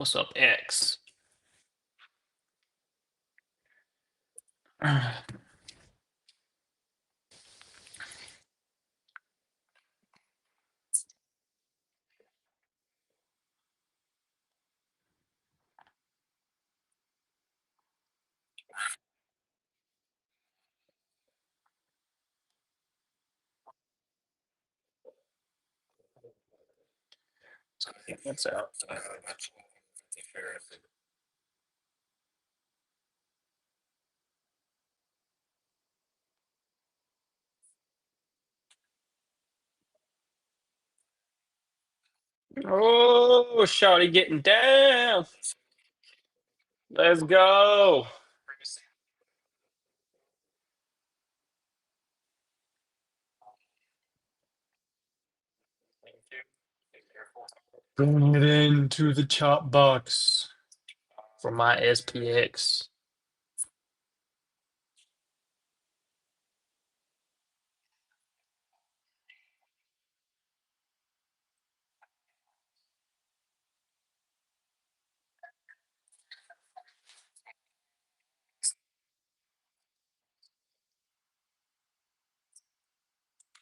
What's up, X? What's up? Oh, Shawty getting down. Let's go. Bring it into the chop box for my SPX.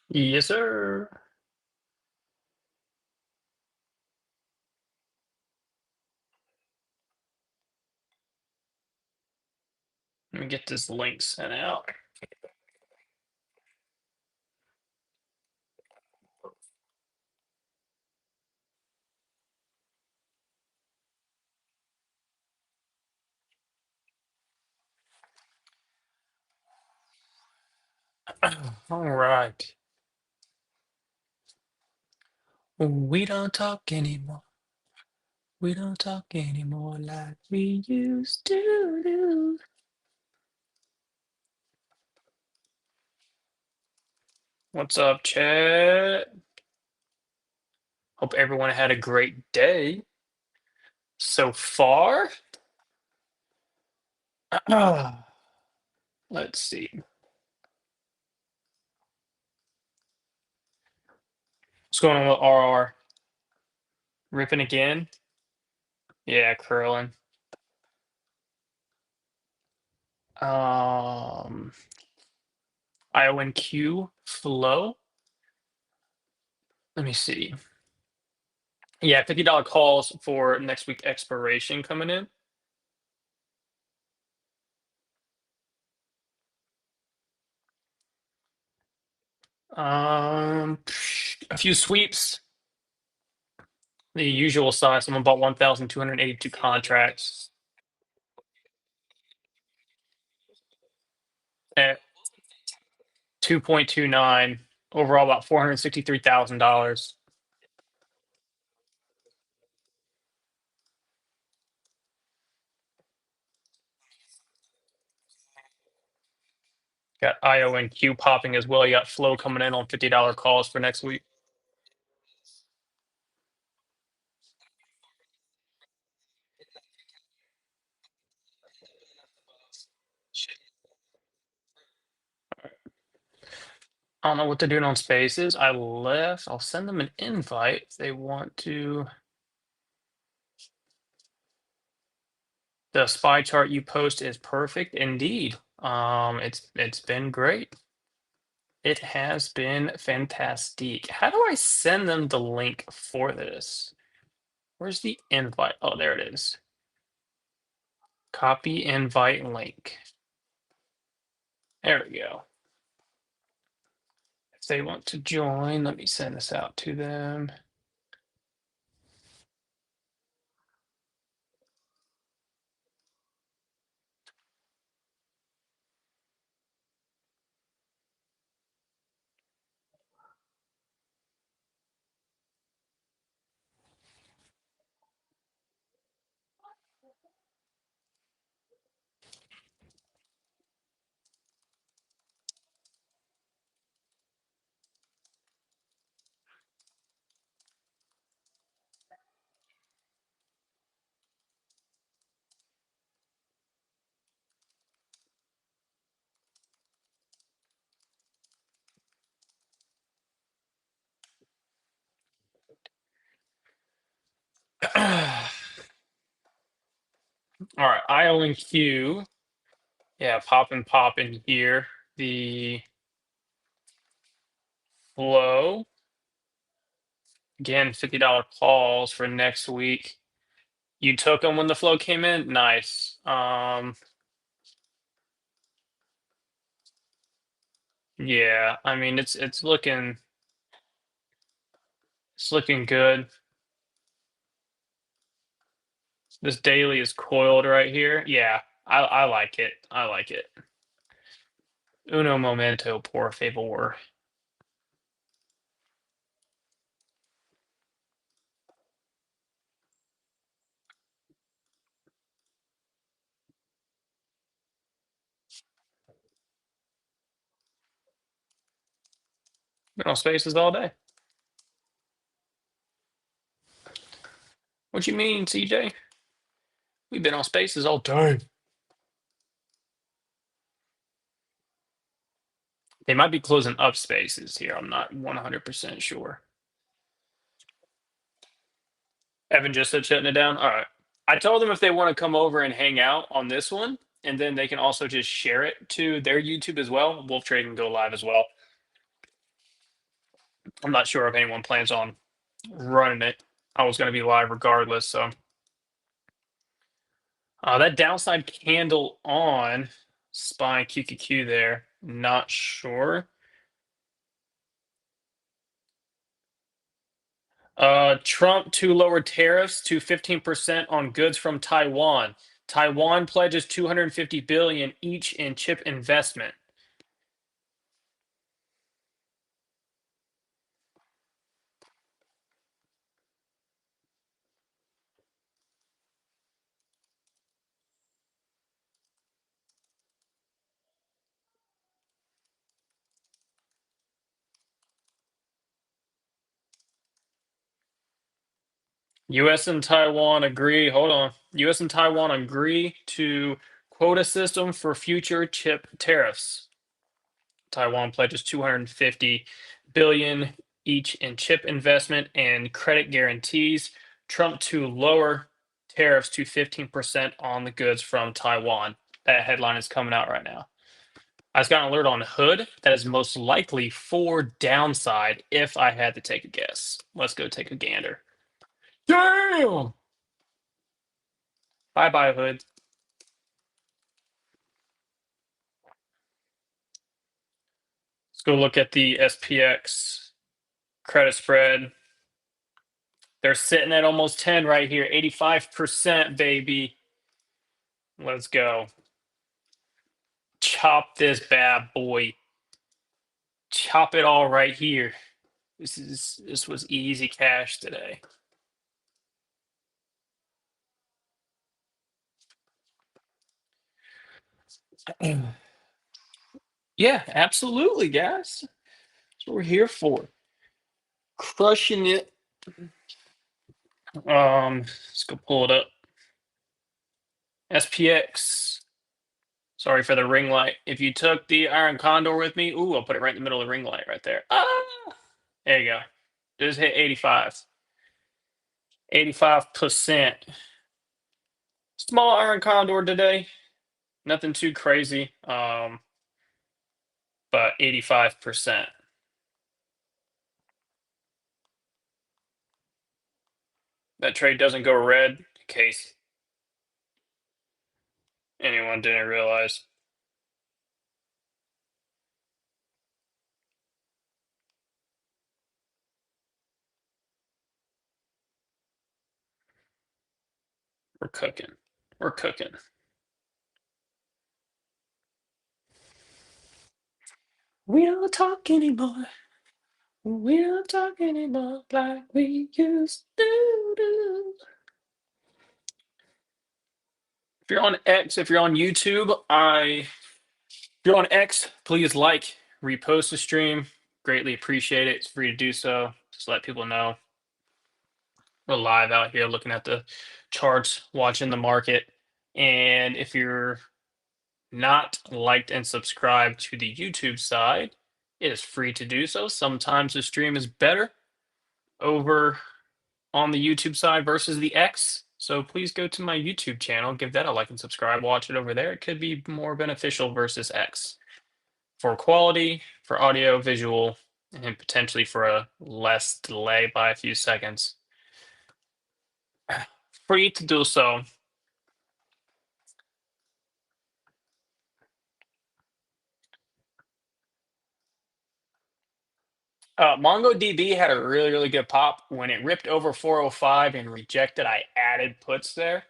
Yes, sir. Let me get this link sent out. All right. We don't talk anymore. We don't talk anymore like we used to do. What's up, Chad? Hope everyone had a great day so far. Let's see. What's going on with RR? Ripping again? Yeah, curling. Um, IONQ flow. Let me see. Yeah, $50 calls for next week expiration coming in. A few sweeps. The usual size. Someone bought 1,282 contracts at 2.29. Overall, about $463,000. Got IONQ popping as well. You got flow coming in on $50 calls for next week. I don't know what they're doing on Spaces. I left. I'll send them an invite if they want to. The spy chart you post is perfect indeed. It's been great. It has been fantastic. How do I send them the link for this? Where's the invite? Oh, there it is. Copy invite link. There we go. If they want to join, let me send this out to them. All right, IO and Q. Yeah, pop in here. The flow. Again, $50 calls for next week. You took them when the flow came in? Nice. Yeah, I mean it's looking good. This daily is coiled right here. Yeah, I like it. I like it. Uno momento, por favor. Been on spaces all day. What you mean, CJ? We've been on spaces all day. They might be closing up spaces here. I'm not 100% sure. Evan just said shutting it down. All right. I told them if they want to come over and hang out on this one, and then they can also just share it to their YouTube as well. Wolf Trade can go live as well. I'm not sure if anyone plans on running it. I was going to be live regardless. So that downside candle on SPY QQQ there. Not sure. Trump to lower tariffs to 15% on goods from Taiwan. Taiwan pledges 250 billion each in chip investment. US and Taiwan agree. Hold on. US and Taiwan agree to quota system for future chip tariffs. Taiwan pledges 250 billion each in chip investment and credit guarantees. Trump to lower tariffs to 15% on the goods from Taiwan. That headline is coming out right now. I just got an alert on Hood that is most likely for downside if I had to take a guess. Let's go take a gander. Damn! Bye bye, Hood. Let's go look at the SPX credit spread. They're sitting at almost 10 right here, 85%, baby. Let's go. Chop this bad boy. Chop it all right here. This was easy cash today. Yeah, absolutely, guys. That's what we're here for. Crushing it. Let's go pull it up. SPX. Sorry for the ring light. If you took the Iron Condor with me, ooh, I'll put it right in the middle of the ring light right there. Ah, there you go. Just hit 85. 85%. Small Iron Condor today. Nothing too crazy. But 85%. That trade doesn't go red in case anyone didn't realize. We're cooking. We're cooking. We don't talk anymore. We don't talk anymore like we used to do. If you're on X, if you're on YouTube, if you're on X, please like, repost the stream. Greatly appreciate it. It's free to do so. Just let people know. We're live out here looking at the charts, watching the market. And if you're not liked and subscribed to the YouTube side, it is free to do so. Sometimes the stream is better over on the YouTube side versus the X. So please go to my YouTube channel, give that a like and subscribe, watch it over there. It could be more beneficial versus X for quality, for audio, visual, and potentially for a less delay by a few seconds. Free to do so. MongoDB had a really, really good pop. When it ripped over 405 and rejected, I added puts there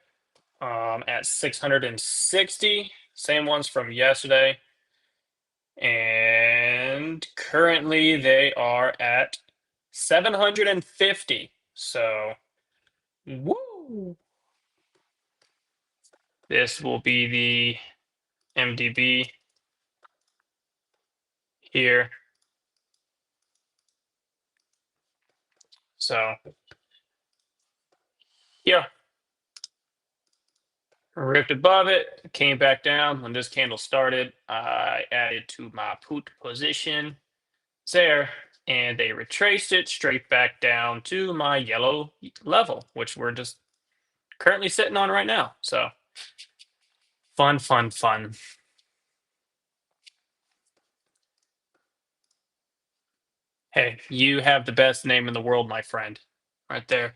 at 660. Same ones from yesterday. And currently they are at 750. So, woo! This will be the MDB here. So, yeah, ripped above it, came back down. When this candle started, I added to my put position there, and they retraced it straight back down to my yellow level, which we're just currently sitting on right now. So, fun, fun, fun. Hey, you have the best name in the world, my friend. Right there.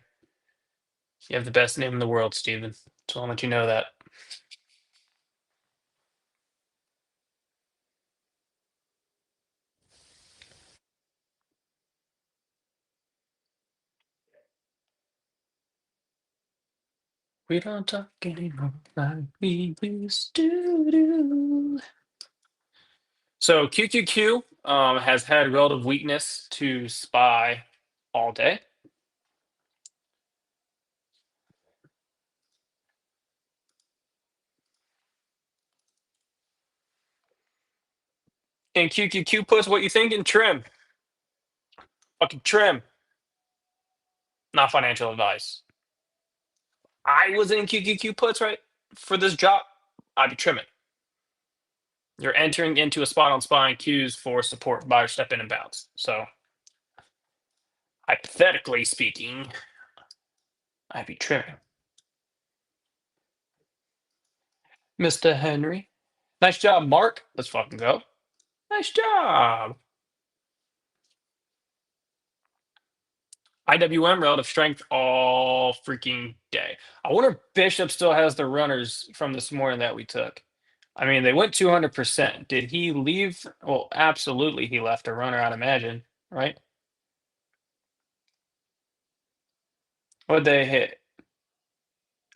You have the best name in the world, Steven. So I'll let you know that. We don't talk anymore like we used to do. So QQQ has had relative weakness to SPY all day. And QQQ puts what you thinking? Trim. Fucking trim. Not financial advice. I was in QQQ puts right for this job. I'd be trimming. You're entering into a spot on SPY and Qs for support, buyer step in and bounce. So hypothetically speaking, I'd be trimming. Mr. Henry. Nice job, Mark. Let's fucking go. Nice job. IWM relative strength all freaking day. I wonder if Bishop still has the runners from this morning that we took. I mean, they went 200%. Did he leave? Well, absolutely, he left a runner, I'd imagine, right? What'd they hit?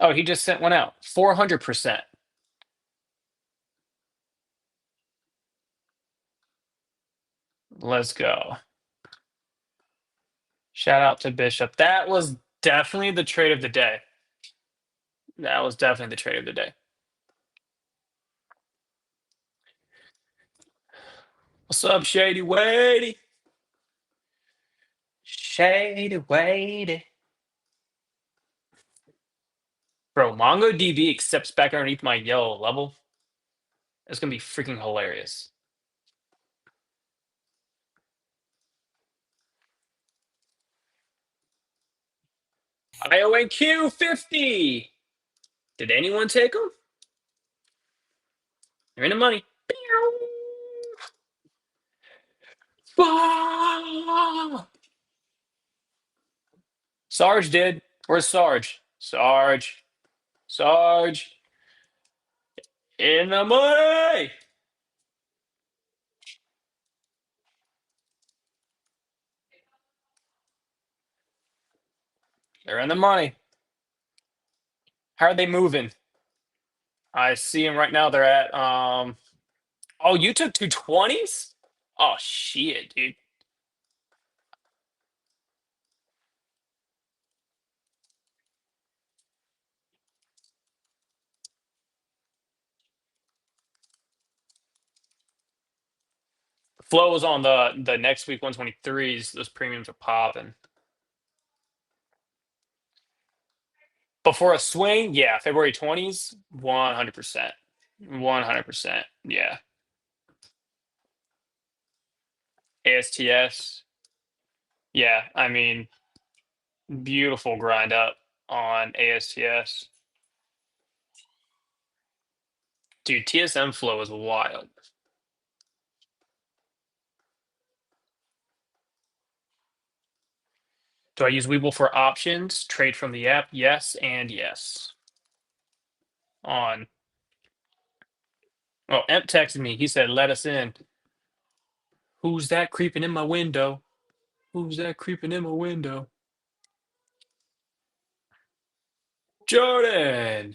Oh, he just sent one out. 400%. Let's go. Shout out to Bishop. That was definitely the trade of the day. That was definitely the trade of the day. What's up, Shady Wadey? Shady Wadey. Bro, MongoDB accepts back underneath my yellow level. It's gonna be freaking hilarious. IONQ 50. Did anyone take them? They're in the money. Sarge did. Where's Sarge? Sarge. Sarge. In the money. They're in the money. How are they moving? I see them right now. They're at oh, you took 220s? Oh shit, dude. Flow was on the next week 123s. Those premiums are popping. Before a swing, yeah, February 20s, 100%. 100%. Yeah. ASTS. Yeah, I mean, beautiful grind up. on ASTS. Dude, TSM flow is wild. Do I use Webull for options? Trade from the app? Yes and yes. On. Oh, Emp texted me. He said, let us in. Who's that creeping in my window? Who's that creeping in my window? Jordan!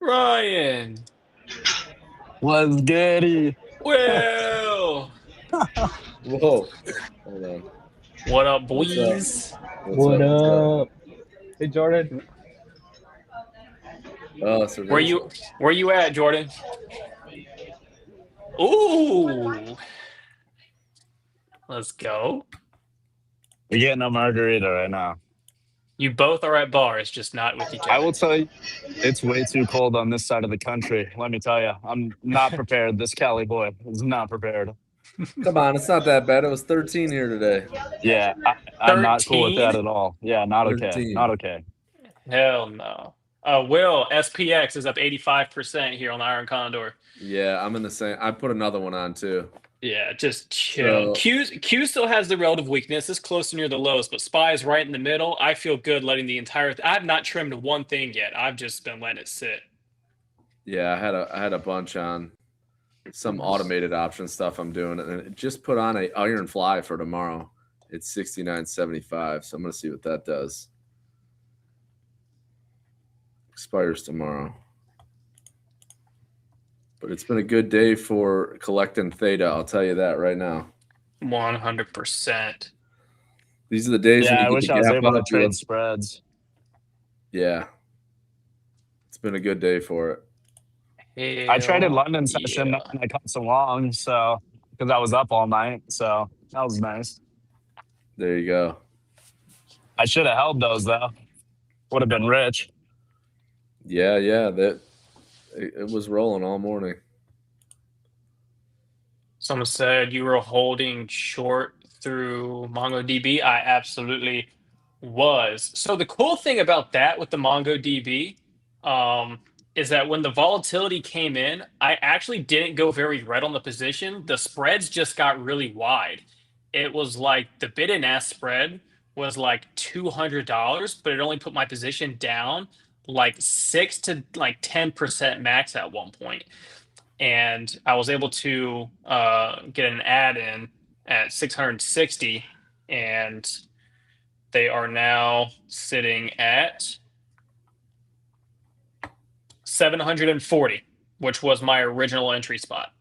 Ryan! What's goody? Will! Whoa. Hold on. What up, What's up? boys? What's up? Hey, Jordan. Oh, so Where there's you at, Jordan? Ooh! Let's go. We're getting a margarita right now. You both are at bars, just not with each I other. will tell you, it's way too cold on this side of the country. Let me tell you, I'm not prepared. This Cali boy is not prepared. Come on, it's not that bad. It was 13 here today. Yeah, I'm not cool with that 13? at all. Yeah, not okay. 13. Not okay. Hell no. Will, SPX is up 85% here on Iron Condor. Yeah, I'm in the same. I put another one on too. Yeah, just chill. So- Q still has the relative weakness. It's close to near the lowest, but Spy is right in the middle. I feel good letting the entire. I have not trimmed one thing yet. I've just been letting it sit. Yeah, I had a bunch on some automated option stuff I'm doing, and it just put on a iron fly for tomorrow. It's 69.75, so I'm gonna see what that does. Expires tomorrow. But it's been a good day for collecting theta. I'll tell you that right now. 100%. These are the days Yeah, I when you wish get I to was gap able to up. trade spreads. Yeah, it's been a good day for it. I traded Hell London session yeah. and I caught some long, so because I was up all night, so that was nice. There you go. I should have held those though. Would have been rich. Yeah, that it was rolling all morning. Someone said you were holding short through MongoDB. I absolutely was. So the cool thing about that with the MongoDB is that when the volatility came in, I actually didn't go very red on the position. The spreads just got really wide. It was like the bid and ask spread was like $200, but it only put my position down like 6 to like 10% max at one point. And I was able to get an ad in at 660, and they are now sitting at 740, which was my original entry spot.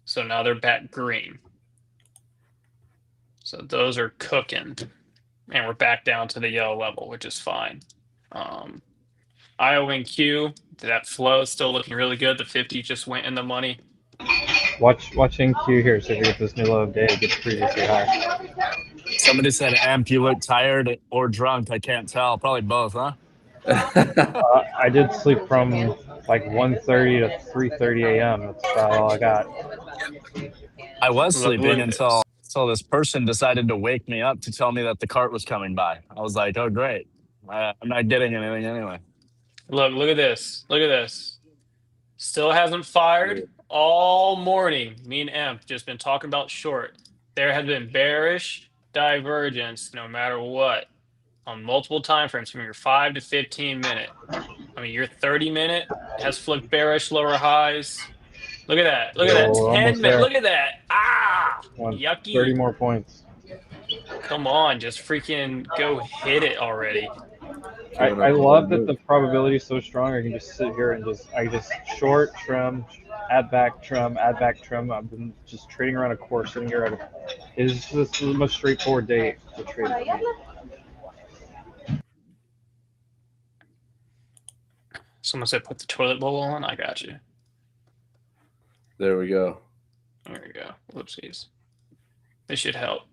So now they're back green. So those are cooking, and we're back down to the yellow level, which is fine. IO and Q, that flow is still looking really good. The 50 just went in the money. Watching Q here, so if we get this new low of day, it gets previously high. Somebody said, Amp, you look tired or drunk. I can't tell. Probably both, huh? I did sleep from like 1:30 to 3:30 a.m. That's about all I got. I was Look sleeping at until this person decided to wake me up to tell me that the cart was coming by. I was like, oh, great. I'm not getting anything anyway. Look at this. Look at this. Still hasn't fired all morning. Me and Emp just been talking about short. There has been bearish divergence no matter what on multiple time frames from your 5 to 15 minute. I mean, your 30-minute has flipped bearish lower highs. Look at that. Look at that. Oh, 10 almost minute. there. Look at that. Ah, yucky. 30 more points. Come on, just freaking go hit it already. I love that the probability is so strong. I can just sit here and I just short, trim, add back, trim, add back, trim. I've been just trading around a course sitting here. It's just the most straightforward day to trade. Someone said put the toilet bowl on. I got you. There we go. There we go. Whoopsies. This should help.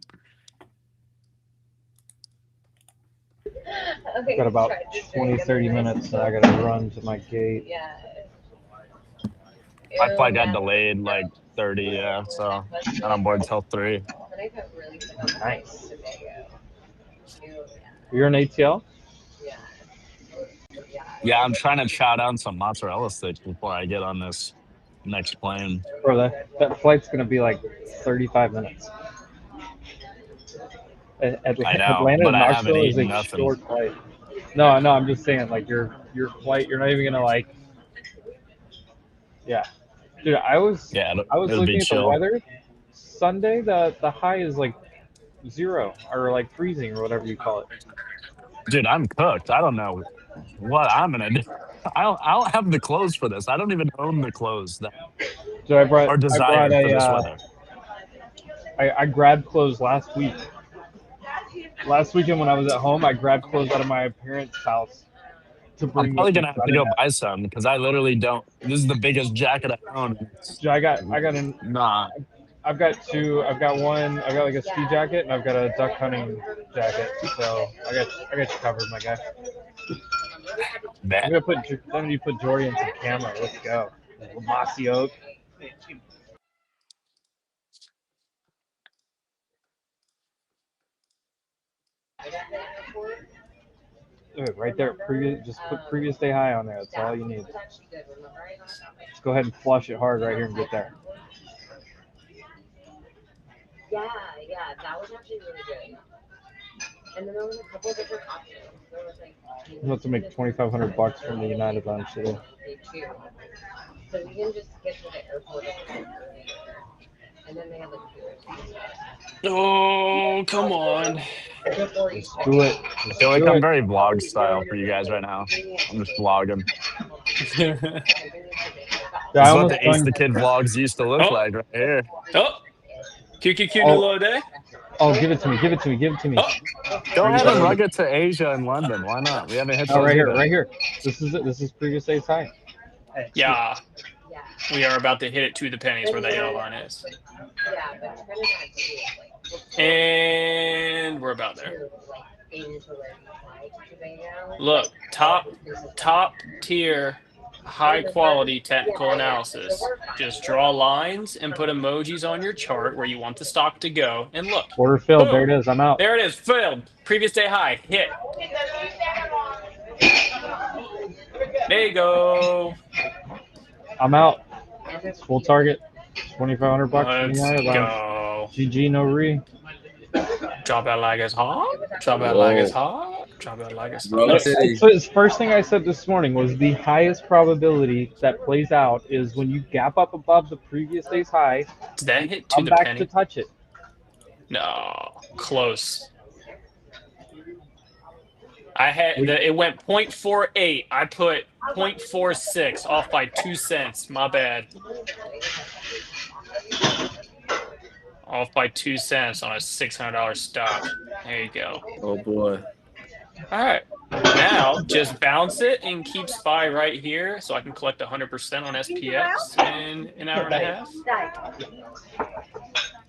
I've got about 20, 30 minutes and I got to run to my gate. My flight got delayed like 30, yeah, so I'm on board until 3. Nice. You're in ATL? Yeah, I'm trying to chow down some mozzarella sticks before I get on this next plane. Bro, that flight's gonna be like 35 minutes. I know, Atlanta to but I haven't Knoxville is eaten a nothing. short flight. No, I'm just saying, like your flight, you're not even gonna like. Yeah, dude, I was Yeah, it'll be looking at the chill. weather. Sunday, the high is like 0 or like freezing or whatever you call it. Dude, I'm cooked. I don't know what I'm gonna do. I don't have the clothes for this. I don't even own the clothes that So are I brought desired for this a weather. I grabbed clothes last week. Last weekend when I was at home, I grabbed clothes out of my parents' house to I'm bring probably with me. gonna have to go buy some because I literally don't. This is the biggest jacket I own. So I got an Nah, I've got two. I've got one. I've got like a ski jacket and I've got a duck hunting jacket. So I got you covered, my guy. man. I'm gonna put Jordy in some camera. Let's go. Mossy oak. Dude, right there. Just put previous day high on there. That's all you need. Just go ahead and flush it hard right here and get there. Yeah, that was actually really good. And then there was a couple different options. There was like I'm about to make $2,500 from the United Lounge today. too. So we can just get to the airport earlier. And then they have like Oh, come on. before you Let's do it. I feel like I'm very vlog style for you guys right now. I'm just vlogging. Yeah, This I is what almost the Ace done. the Kid vlogs used to look Oh. like right here. Oh, QQQ Oh. new low day. Oh, give it to me. Give it to me. Give it to me. Oh. Go ahead and rug it to Asia and London. Why not? We haven't hit Oh, those right here. either. Right here. This is it. This is previous day's high. Yeah, yeah. we are about to hit it to the pennies where the yellow line is. Yeah, but Trinidad too, like And we're about there. like into where you fly to Tobago. Look, top tier, high quality technical analysis. Just draw lines and put emojis on your chart where you want the stock to go. And look, Order filled. Boom. There it is. I'm out. there it is, filled. Previous day high, hit. There you go. I'm out. Full target. $2,500 from Let's the United Lounge. go. GG, no re. Drop out like it's hot. Drop out like it's hot. Drop out like it's hot. Rotate. Look, So the first thing I said this morning was the highest probability that plays out is when you gap up above the previous day's high, did that hit to come the back penny? to touch it. No, close. I had it went 0.48. I put 0.46 off by 2 cents. My bad. Off by 2 cents on a $600 stock. There you go. Oh boy. All right. Now just bounce it and keep SPY right here so I can collect 100% on SPX in an hour and a half.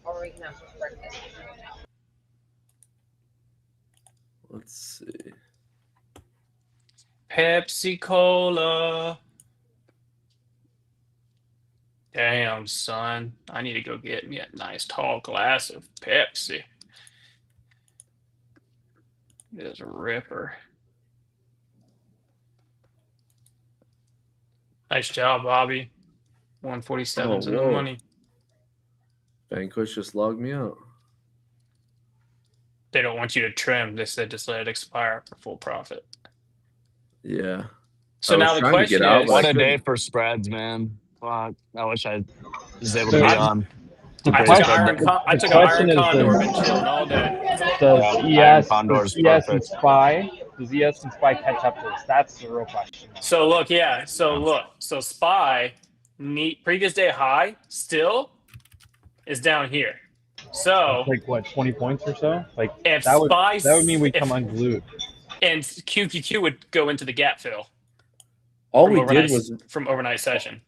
Or we can have breakfast. Let's see. Pepsi Cola. Damn, son. I need to go get me a nice tall glass of Pepsi. It is a ripper. Nice job, Bobby. 147's in the whoa. money. Vanquish just logged me out. They don't want you to trim. They said just let it expire for full profit. Yeah. So I was now the trying to question get out, is, but What I a day couldn't. for spreads, man. Fuck. I wish I was able to be So on. The I took question- an iron, I the took an iron question is condor, this. been chilling all day. Does Yeah, ES, Condor's does ES and perfect. SPY, does ES and SPY catch up to this? That's the real question. So look, yeah. So look, so SPY previous day high still is down here. So Like what, 20 points or so? Like if that would SPY mean we if- come unglued. and QQQ would go into the gap fill All from we overnight, did was from overnight session.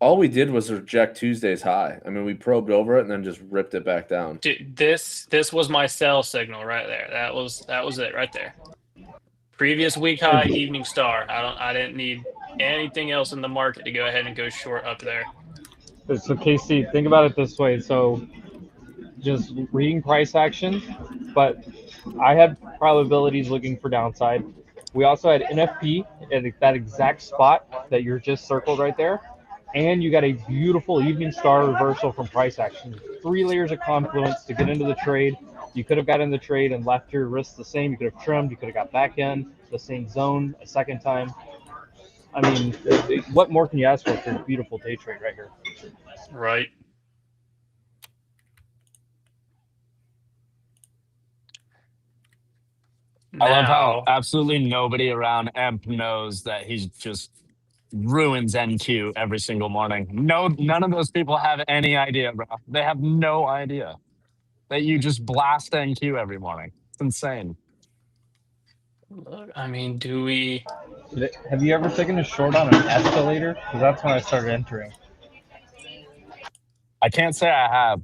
reject Tuesday's high. I mean, we probed over it and then just ripped it back down. Dude, this was my sell signal right there. That was it right there. Previous week high, evening star. I didn't need anything else in the market to go ahead and go short up there. So KC, think about it this way. So just reading price action, but I had probabilities looking for downside. We also had NFP at that exact spot that you're just circled right there. And you got a beautiful evening star reversal from price action. 3 layers of confluence to get into the trade. You could have got in the trade and left your wrists the same. You could have trimmed. You could have got back in the same zone a second time. I mean, what more can you ask for a beautiful day trade right here? Right. I love how Now, absolutely nobody around Emp knows that he just ruins NQ every single morning. No, none of those people have any idea, bro. They have no idea that you just blast NQ every morning. It's insane. look, I mean, do we? Have you ever taken a short on an escalator? Because that's when I started entering. I can't say I have.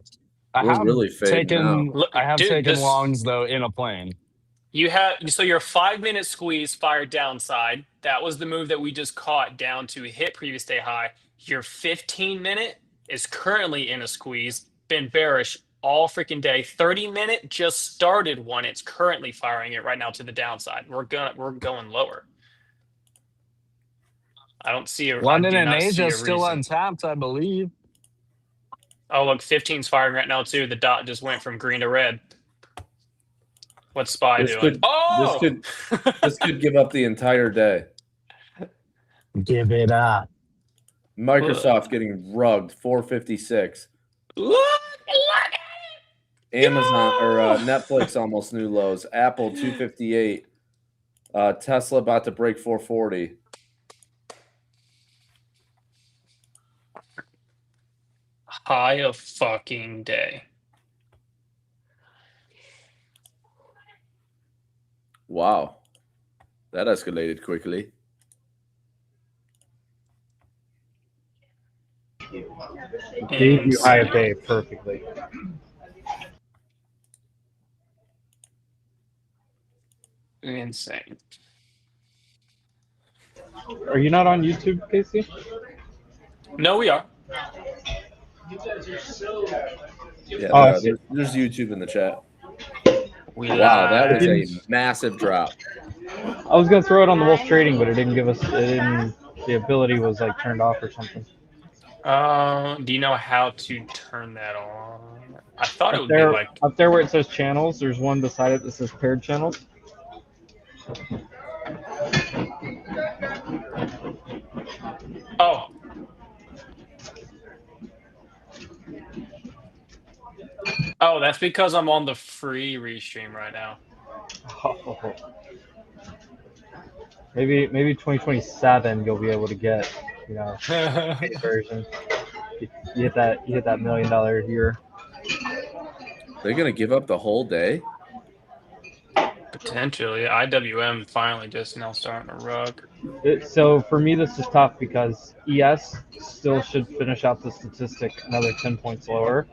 I We're have really fading taken. out. Look, I have dude, taken this longs though in a plane. you have so your 5-minute squeeze fired downside. That was the move that we just caught down to hit previous day high. Your 15-minute is currently in a squeeze, been bearish all freaking day. 30-minute just started one. It's currently firing it right now to the downside. We're going lower. I don't see a. I London do and not see Asia a still reason. untapped, I believe. Oh, look, 15's firing right now too. The dot just went from green to red. What's SPY This doing? could- This could give up the entire day. Give it up. Microsoft getting rugged 456. Look at it! Amazon or Yo! Netflix almost new lows. Apple 258. Tesla about to break 440. High of fucking day. Wow. That escalated quickly. Gave you high of day perfectly. Insane. Are you not on YouTube, Casey? No, we are. Yeah, Oh, I see. there's YouTube in the chat. We Wow, that was live. a massive drop. I was gonna throw it on the Wolf Trading, but it didn't give us. It didn't. The ability was like turned off or something. Do you know how to turn that on? I thought it would be There, like. up there where it says channels, there's one beside it that says paired channels. Oh. Oh, that's because I'm on the free restream right now. Oh. Maybe 2027 you'll be able to get, you know, paid version. You hit that $1 million year. They're gonna give up the whole day. Potentially. IWM finally just now starting to rug. So for me, this is tough because ES still should finish out the statistic another 10 points lower.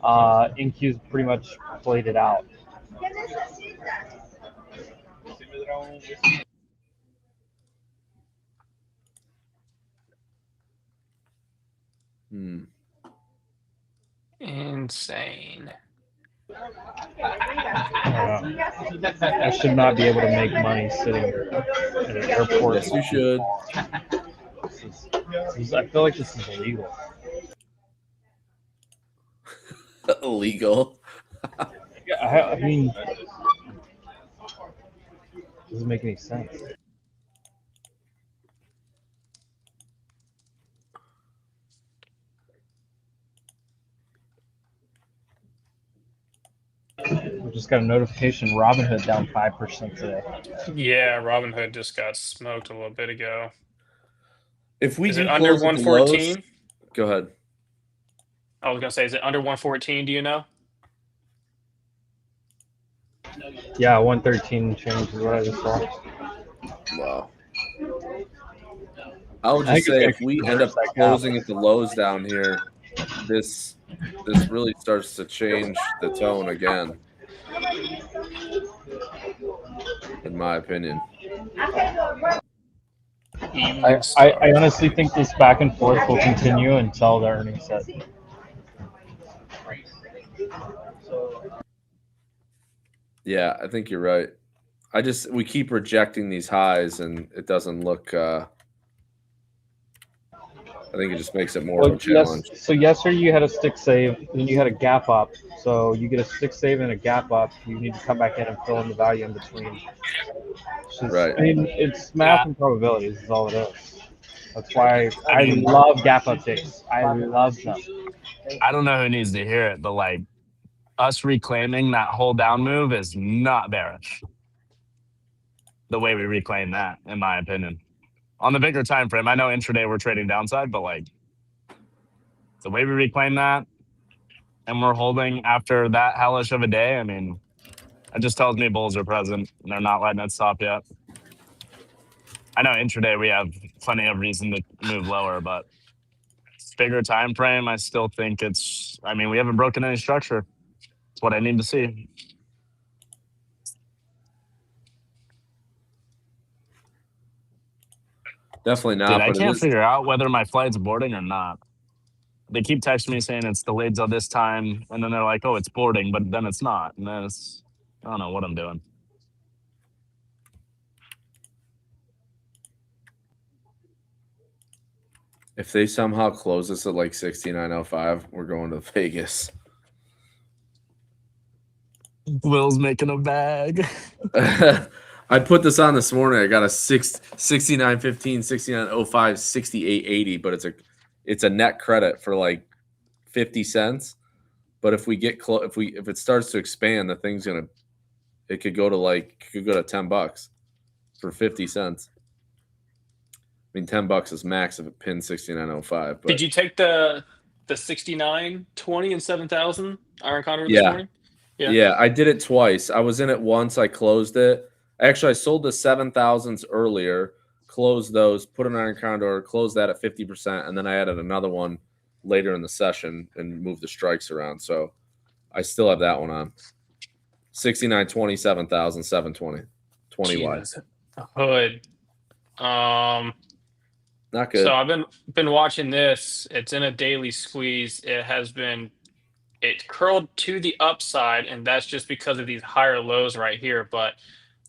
NQ's pretty much played it out. Insane. I should not be able to make money sitting at an airport. Yes, you should. I feel like this is illegal. Illegal. Yeah, I mean, doesn't make any sense. We just got a notification. Robinhood down 5% today. Yeah, Robinhood just got smoked a little bit ago. If we Is do it under close at the lows- 114? Go ahead. I was gonna say, is it under 114? Do you know? Yeah, 113 change is what I just saw. Wow. I would I just think say it's if we gonna end up reverse that closing at the lows down here, this really starts to change the tone again. In my opinion. I honestly think this back and forth will continue until the earnings set. Yeah, I think you're right. we keep rejecting these highs, and it doesn't look. I think it just makes it more of a Well, challenge. yes. So yesterday you had a stick save, then you had a gap up. So you get a stick save and a gap up. You need to come back in and fill in the value in between. Right. I mean, it's math Yeah. and probabilities is all it is. That's why I I mean- love gap updates. I love them. I don't know who needs to hear it, but like us reclaiming that whole down move is not bearish. The way we reclaim that, in my opinion. On the bigger time frame, I know intraday we're trading downside, but like the way we reclaim that and we're holding after that hellish of a day, I mean, it just tells me bulls are present and they're not letting it stop yet. I know intraday we have plenty of reason to move lower, but bigger time frame, I still think I mean, we haven't broken any structure. It's what I need to see. Definitely not. Dude, I but it can't is, figure out whether my flight's boarding or not. They keep texting me saying it's delayed till this time, and then they're like, "Oh, it's boarding," but then it's not, and then I don't know what I'm doing. if they somehow close us at like 69.05, we're going to Vegas. Will's making a bag. I put this on this morning. I got a 69.15, 69.05, 68.80, but it's a net credit for like 50 cents. But if we get close, if it starts to expand, the thing's it could go to $10 for 50 cents. I mean, $10 is max if it pins 69.05. Did you take the 69, 20, and 7,000 iron condor this Yeah. morning? Yeah, I did it twice. I was in it once. I closed it. Actually, I sold the 7,000s earlier, closed those, put an iron condor, closed that at 50%, and then I added another one later in the session and moved the strikes around. So I still have that one on. 69, 20, 7,000, 720, 20 wide. Jesus. Hood. Not good. So I've been watching this. It's in a daily squeeze. It curled to the upside, and that's just because of these higher lows right here. But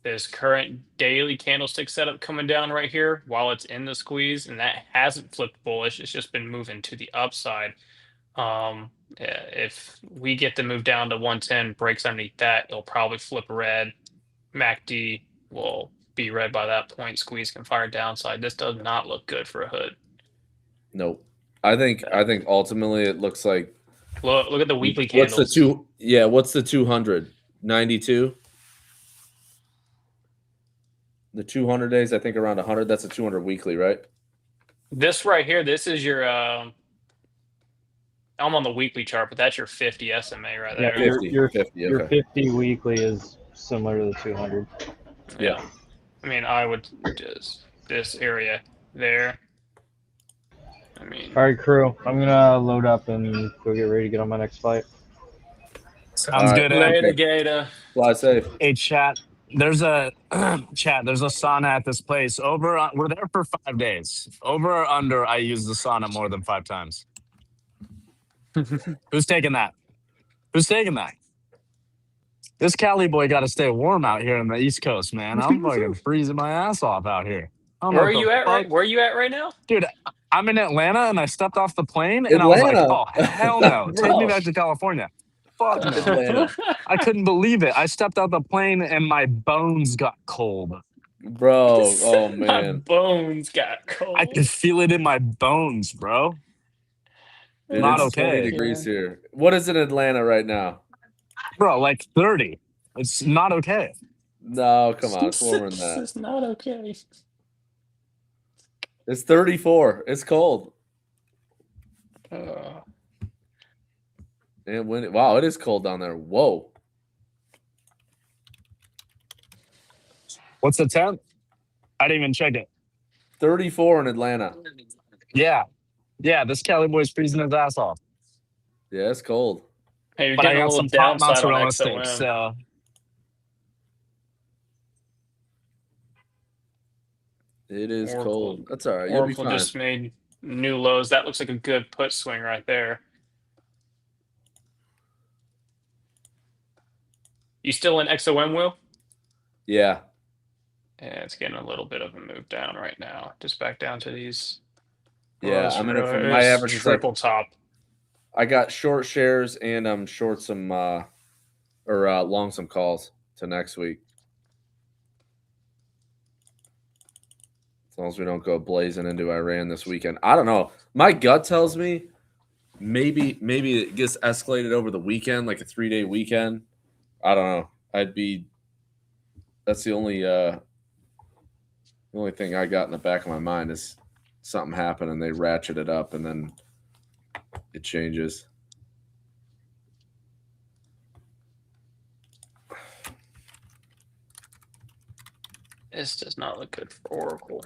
this current daily candlestick setup coming down right here while it's in the squeeze, and that hasn't flipped bullish. It's just been moving to the upside. If we get the move down to 110, breaks underneath that, it'll probably flip red. MACD will be red by that point. Squeeze can fire downside. This does not look good for a hood. Nope. I think ultimately it looks like Look at the weekly what's candles. what's the 200? 92? The 200 days, I think around 100. That's a 200 weekly, right? This right here, this is your I'm on the weekly chart, but that's your 50 SMA right Yeah, there. 50, your 50, your okay. 50 weekly is similar to the 200. Yeah. I mean, I would just this area there. I mean, All right, crew. I'm gonna load up and go get ready to get on my next flight. Sounds All good, right. Ed. later, Gator. Fly safe. Hey, chat. There's a There's a sauna at this place. We're there for 5 days. Over or under? I use the sauna more than 5 times. Who's taking that? Who's taking that? This Cali boy got to stay warm out here on the East Coast, man. I'm fucking freezing my ass off out here. I don't know Where are what you the at fuck- right? Where are you at right now? Dude? I'm in Atlanta, and I stepped off the plane, and I was like, Atlanta? "Oh hell no! Take me Bro. back to California." Fuck no. Atlanta. I couldn't believe it. I stepped out the plane, and my bones got cold. Bro, oh My man. bones got cold. I could feel it in my bones, bro. Dude, Not it's 20 okay. degrees here. What is it in Atlanta right now? Bro, like 30. It's not okay. No, come on. It's warmer than This that. is not okay. It's 34. It's cold. Uh, And wow, it is cold down there. Whoa. What's the temp? I didn't even check it. 34 in Atlanta. Yeah. Yeah, this Cali boy's freezing his ass off. Yeah, it's cold. hey, you're But I getting a got little some top downside on mozzarella XOM. sticks, so It is Oracle. cold. That's all right. You'll be Oracle fine. just made new lows. That looks like a good put swing right there. You still in XOM, Will? Yeah. Yeah, it's getting a little bit of a move down right now. Just back down to these. Yeah, I mean, if my it's average is like triple top. I got short shares and I'm short some or long some calls to next week. As long as we don't go blazing into Iran this weekend. I don't know. My gut tells me maybe it gets escalated over the weekend, like a 3-day weekend. I don't know. That's the only thing I got in the back of my mind is something happened and they ratchet it up and then it changes. This does not look good for Oracle.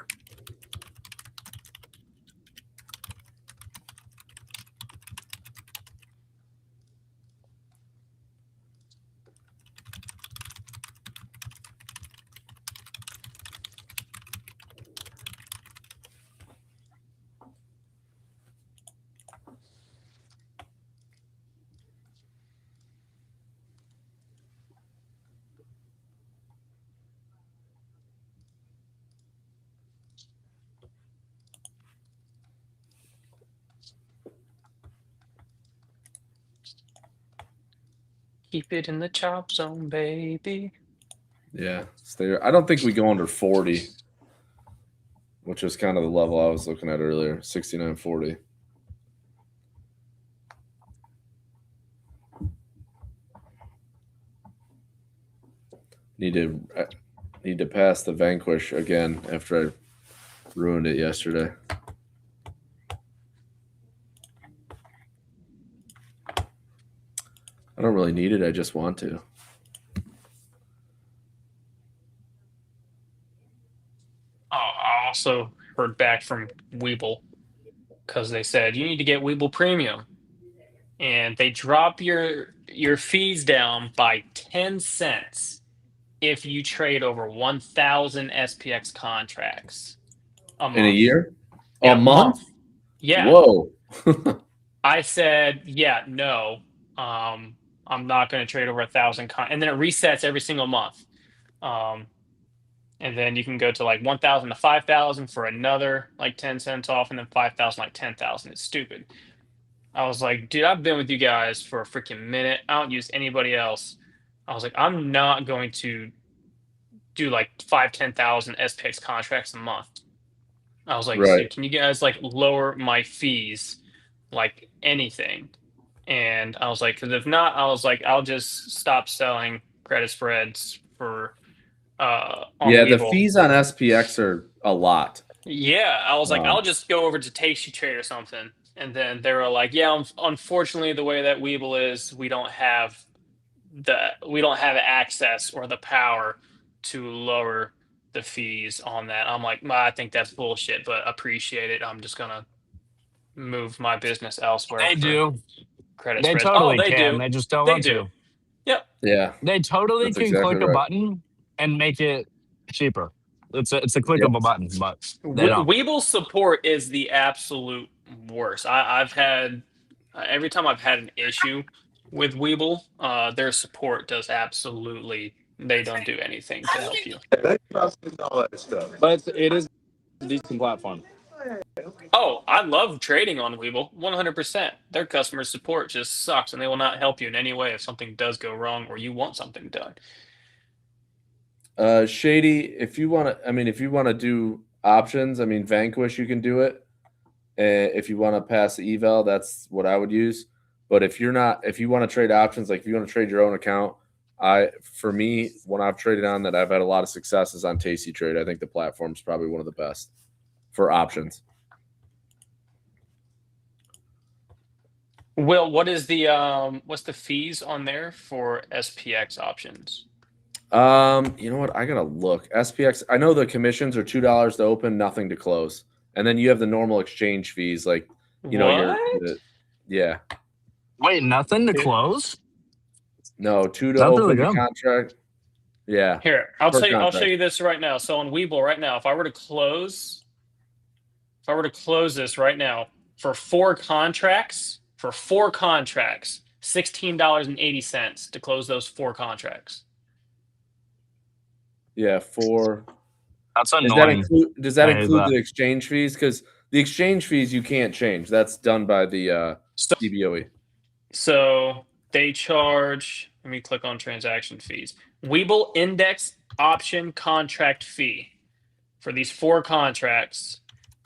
Keep it in the chop zone, baby. Yeah, stay. I don't think we go under 40, which is kind of the level I was looking at earlier, 69.40. Need to pass the Vanquish again after I ruined it yesterday. I don't really need it. I just want to. Oh, I also heard back from Weeble because they said you need to get Weeble Premium, and they drop your fees down by 10 cents if you trade over 1,000 SPX contracts a month. In a year? Yeah, a month? Yeah. Whoa. I said, yeah, no. I'm not going to trade over 1,000 and then it resets every single month. And then you can go to like 1,000 to 5,000 for another like 10 cents off, and then 5,000 like 10,000. It's stupid. I was like, dude, I've been with you guys for a freaking minute. I don't use anybody else. I was like, I'm not going to do like 10,000 SPX contracts a month. I was like, Right. dude, can you guys like lower my fees like anything? And I was like, because if not, I was like, I'll just stop selling credit spreads for on Yeah, the Webull. fees on SPX are a lot. Yeah, I was like, I'll just go over to Tasty Trade or something. And then they were like, yeah, unfortunately, the way that Webull is, we don't have access or the power to lower the fees on that. I'm like, I think that's bullshit, but appreciate it. I'm just gonna move my business elsewhere. They for do. credit They spreads. totally They can. do. They just don't They want do. to. Yep. Yeah. They totally That's can exactly click a right. button and make it cheaper. It's a click Yep. of a button, but they don't. Weeble's support is the absolute worst. I've had every time I've had an issue with Weeble, their support does absolutely. They don't do anything to help you. They trust in all that stuff. But it is a decent platform. Oh, I love trading on Weeble, 100%. Their customer support just sucks, and they will not help you in any way if something does go wrong or you want something done. Shady, if you want to do options, I mean, Vanquish, you can do it. If you want to pass the eval, that's what I would use. But if you want to trade options, like if you want to trade your own account, for me, when I've traded on that, I've had a lot of successes on Tasty Trade. I think the platform's probably one of the best for options. Will, what's the fees on there for SPX options? You know what? I gotta look. SPX. I know the commissions are $2 to open, nothing to close, and then you have the normal exchange fees, like yeah. Wait, nothing to close? No, 2 to That's open really the good. contract. Yeah. Here, I'll Per tell you. I'll show contract. you this right now. So on Webull right now, if I were to close this right now for four contracts, $16.80 to close those 4 contracts. Yeah, 4. That's Does that annoying. include I hate that. the exchange fees? Because the exchange fees you can't change. That's done by the So, DBOE. so they charge. Let me click on transaction fees. Webull index option contract fee for these 4 contracts.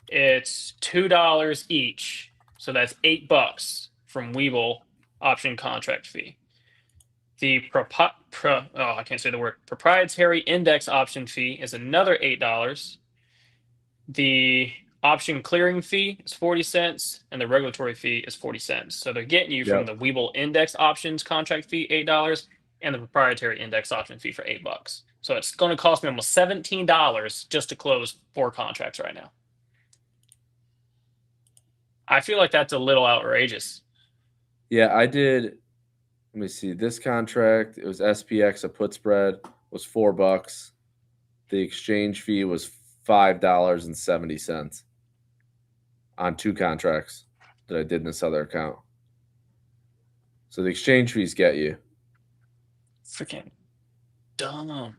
It's $2 each, so that's $8 from Webull option contract fee. The I can't say the word, proprietary index option fee is another $8. The option clearing fee is 40 cents, and the regulatory fee is 40 cents. So they're getting you from Yep. the Webull index options contract fee $8 and the proprietary index option fee for $8. So it's going to cost me almost $17 just to close 4 contracts right now. I feel like that's a little outrageous. Yeah, I did. Let me see. This contract, it was SPX. A put spread was $4. The exchange fee was $5.70 on 2 contracts that I did in this other account. So the exchange fees get you. Freaking dumb.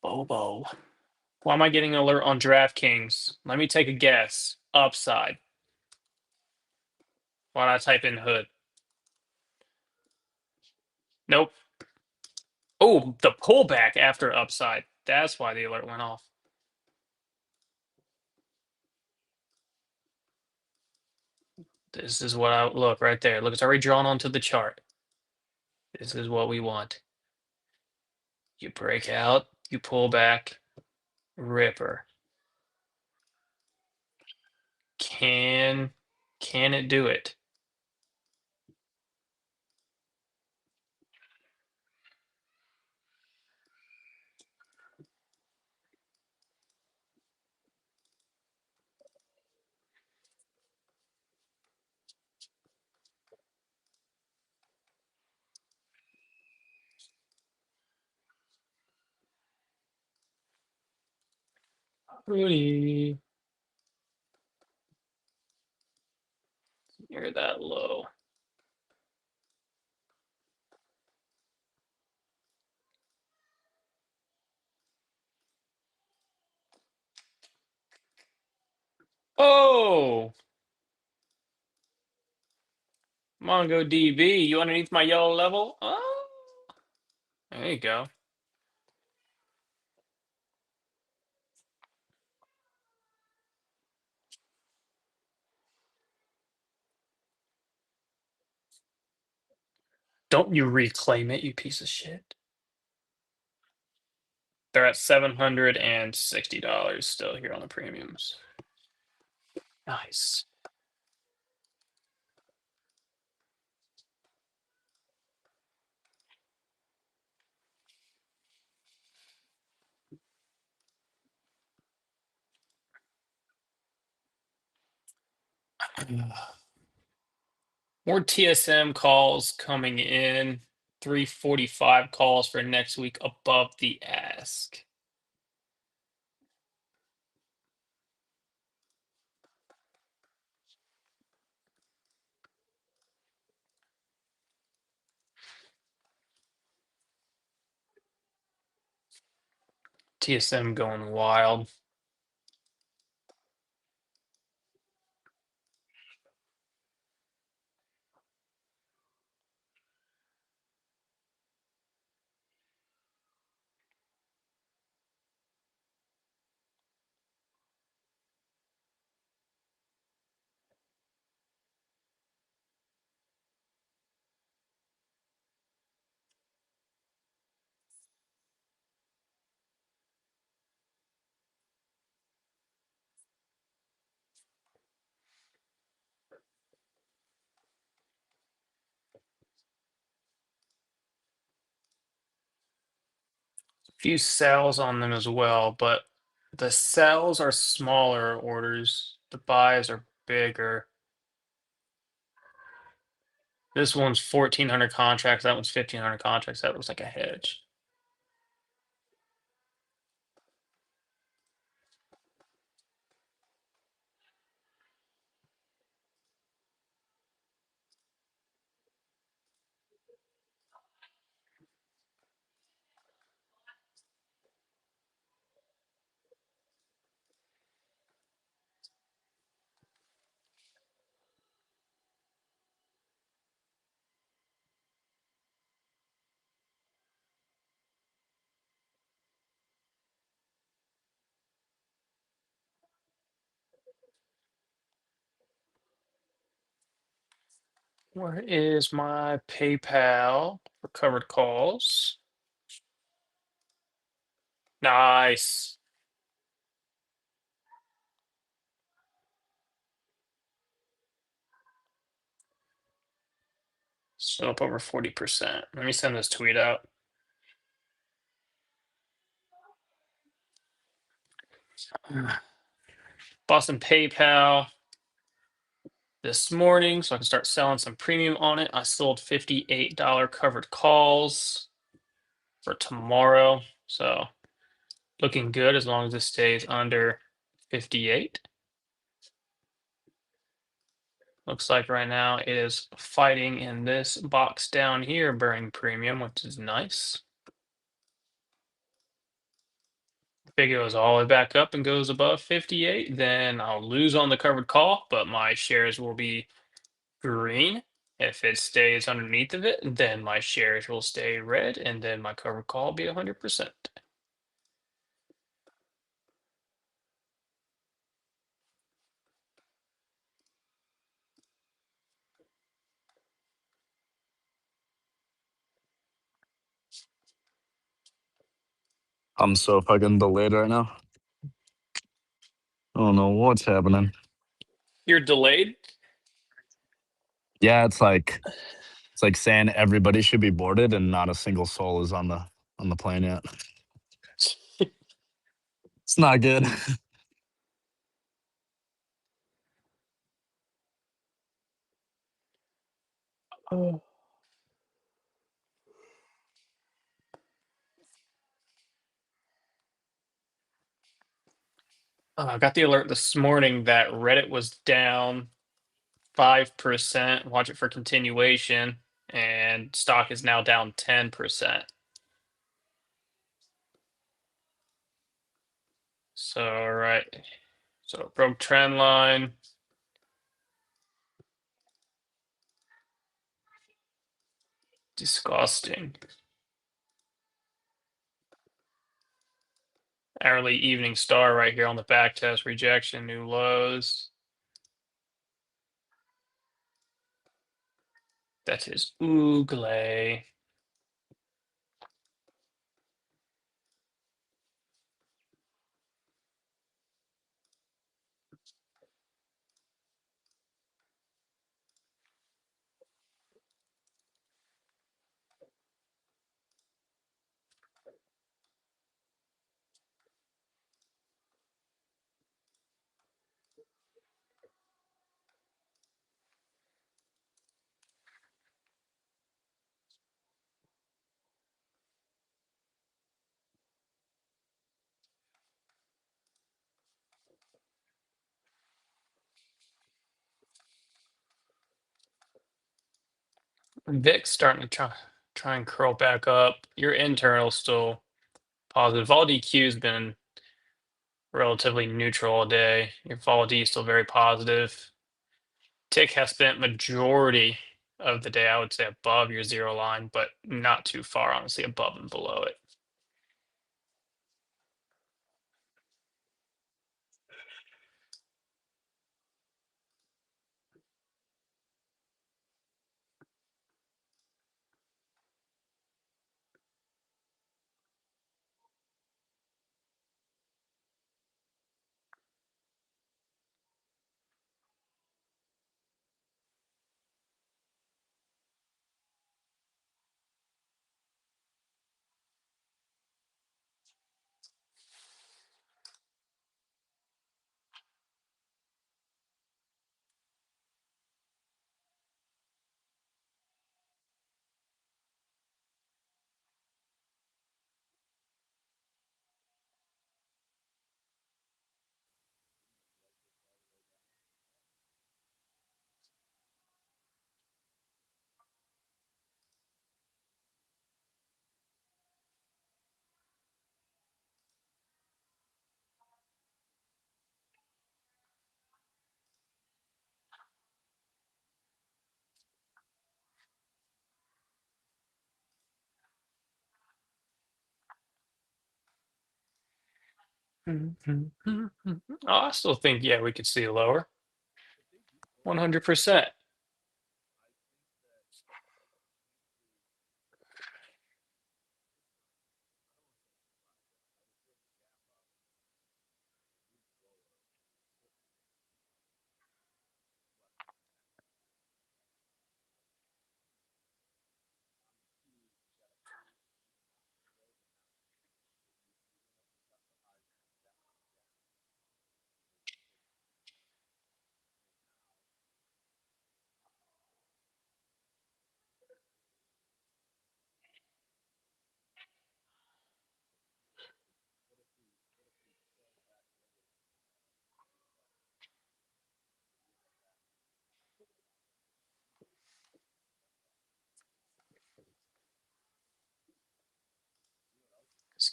Bobo. Why am I getting an alert on DraftKings? Let me take a guess. Upside. Why not type in hood? Nope. Oh, the pullback after upside. That's why the alert went off. This is what I look right there. Look, it's already drawn onto the chart. This is what we want. You break out, you pull back, ripper. Can it do it? Rudy. You're that low. Oh, MongoDB, you underneath my yellow level? Oh, there you go. Don't you reclaim it, you piece of shit. They're at $760 still here on the premiums. Nice. More TSM calls coming in. 345 calls for next week above the ask. TSM going wild. Few sells on them as well, but the sells are smaller orders. The buys are bigger. This one's 1,400 contracts. That one's 1,500 contracts. That looks like a hedge. Where is my PayPal for covered calls? Nice. Still up over 40%. Let me send this tweet out. Bought some PayPal this morning so I can start selling some premium on it. I sold $58 covered calls for tomorrow. So looking good as long as this stays under 58. Looks like right now it is fighting in this box down here, burning premium, which is nice. If it goes all the way back up and goes above 58, then I'll lose on the covered call, but my shares will be green. If it stays underneath of it, then my shares will stay red, and then my covered call will be 100%. I'm so fucking delayed right now. I don't know what's happening. You're delayed? Yeah, it's like saying everybody should be boarded and not a single soul is on the plane yet. It's not good. Oh. I got the alert this morning that Reddit was down 5%. Watch it for continuation, and stock is now down 10%. So, all right. So, broke trend line. Disgusting. Hourly evening star right here on the back test rejection, new lows. That is Oogle. VIX starting to try and curl back up. Your internal still positive. Vol DQ has been relatively neutral all day. Your Vol D is still very positive. Tick has spent majority of the day, I would say, above your zero line, but not too far, honestly, above and below it. I still think, yeah, we could see lower. 100%.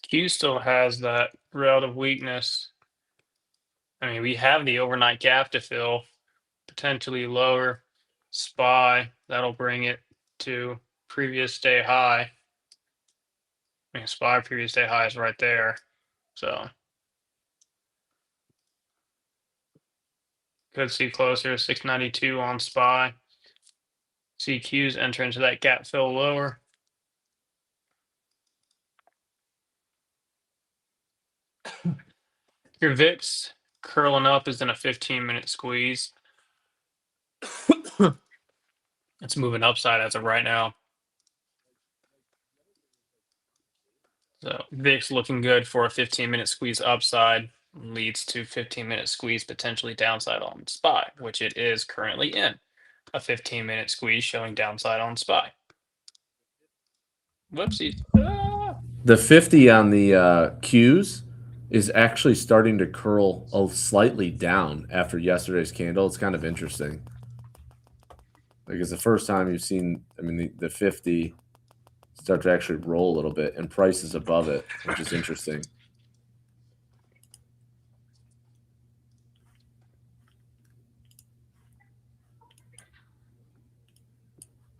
Q still has that relative weakness. I mean, we have the overnight gap to fill, potentially lower SPY. That'll bring it to previous day high. I mean, SPY previous day high is right there. So could see closer, 692 on SPY. CQ's enter into that gap fill lower. Your VIX curling up is in a 15-minute squeeze. It's moving upside as of right now. So VIX looking good for a 15-minute squeeze upside, leads to 15-minute squeeze potentially downside on SPY, which it is currently in. A 15-minute squeeze showing downside on SPY. Whoopsies. The 50 on the Qs is actually starting to curl slightly down after yesterday's candle. It's kind of interesting. Like it's the first time you've seen, I mean, the 50 start to actually roll a little bit and prices above it, which is interesting.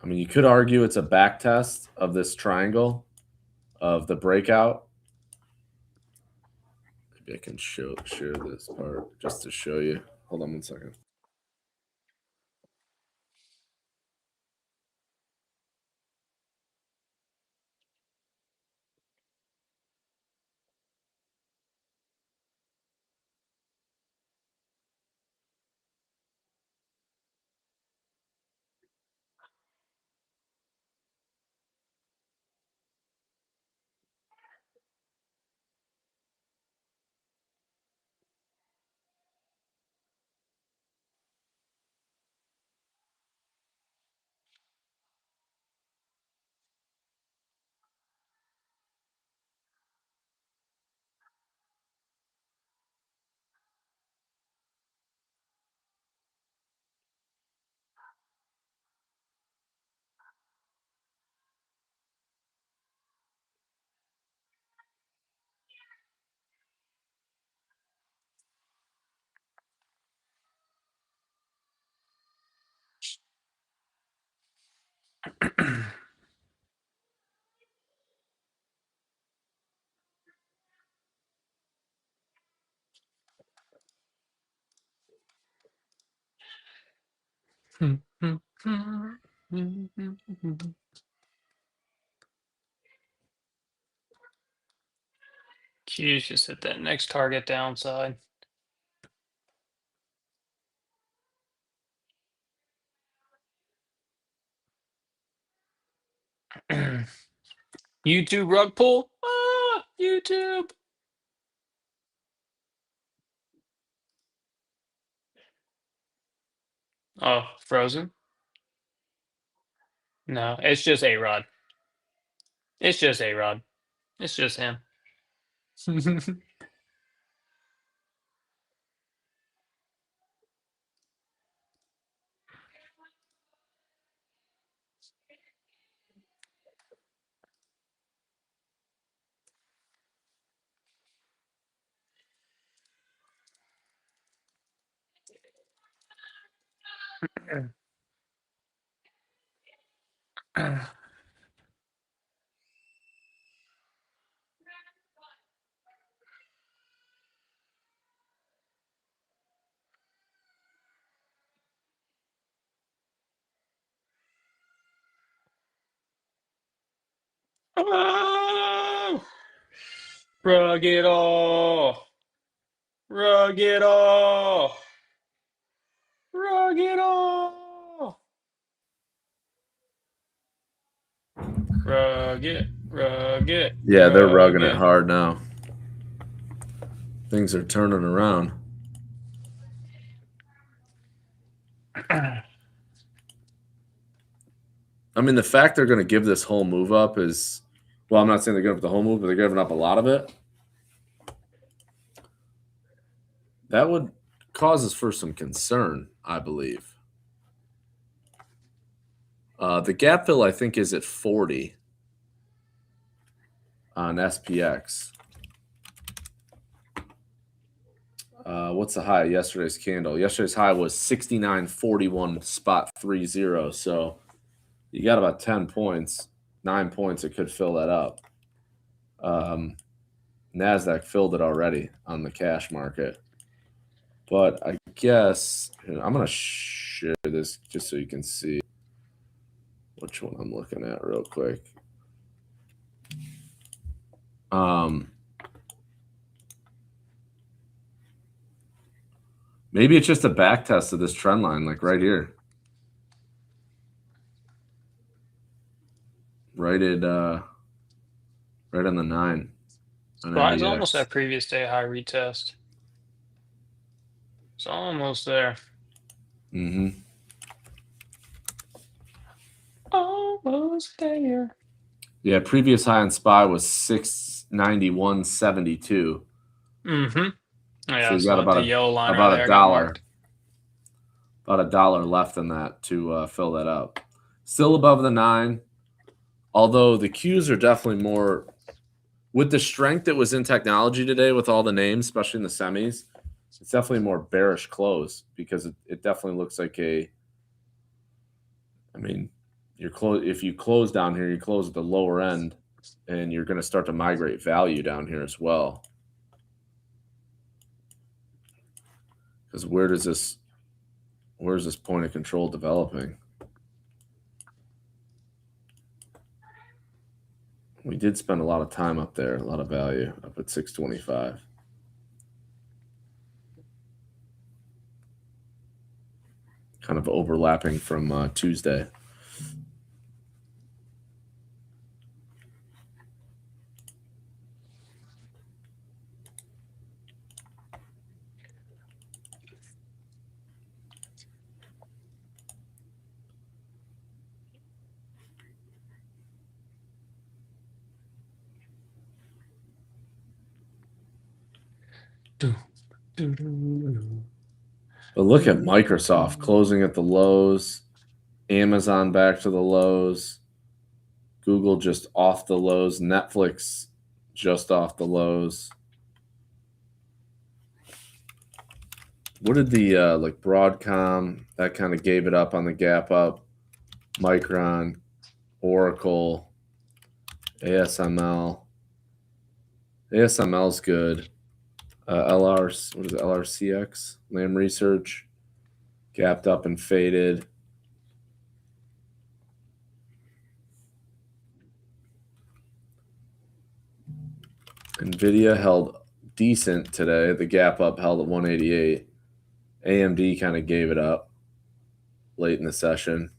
I mean, you could argue it's a back test of this triangle of the breakout. Maybe I can share this part just to show you. Hold on one second. Q's just hit that next target downside. YouTube rug pull. Ah, YouTube. Oh, frozen? No, it's just A-Rod. It's just A-Rod. It's just him. Oh, rug it all. Rug it all. Rug it all. Rug it. Rug it. Yeah, they're rug rugging it hard now. Things are turning around. I mean, the fact they're going to give this whole move up is, well, I'm not saying they're giving up the whole move, but they're giving up a lot of it. That would cause us for some concern, I believe. The gap fill, I think, is at 40 on SPX. What's the high? Yesterday's candle. Yesterday's high was 69.41 spot 30. So you got about 10 points, 9 points. It could fill that up. NASDAQ filled it already on the cash market. But I guess I'm going to share this just so you can see which one I'm looking at real quick. Maybe it's just a back test of this trend line, like right here. Right at right on the 9. Well, it's almost that previous day high retest. It's almost there. Mm-hmm. Almost there. Yeah, previous high on SPY was 691.72. Mm-hmm. Yeah, So you it's got not about the a- yellow line about right a there. I got dollar. marked. About $1 left in that to fill that up. Still above the 9, although the Qs are definitely more with the strength that was in technology today with all the names, especially in the semis. It's definitely a more bearish close because it definitely looks like a. I mean, if you close down here, you close at the lower end, and you're going to start to migrate value down here as well. Because where's this point of control developing? We did spend a lot of time up there, a lot of value up at 625. Kind of overlapping from Tuesday. But look at Microsoft closing at the lows, Amazon back to the lows, Google just off the lows, Netflix just off the lows. What did the like Broadcom, that kind of gave it up on the gap up, Micron, Oracle, ASML. ASML's good. What is it? LRCX, Lam Research, gapped up and faded. Nvidia held decent today. The gap up held at 188. AMD kind of gave it up late in the session.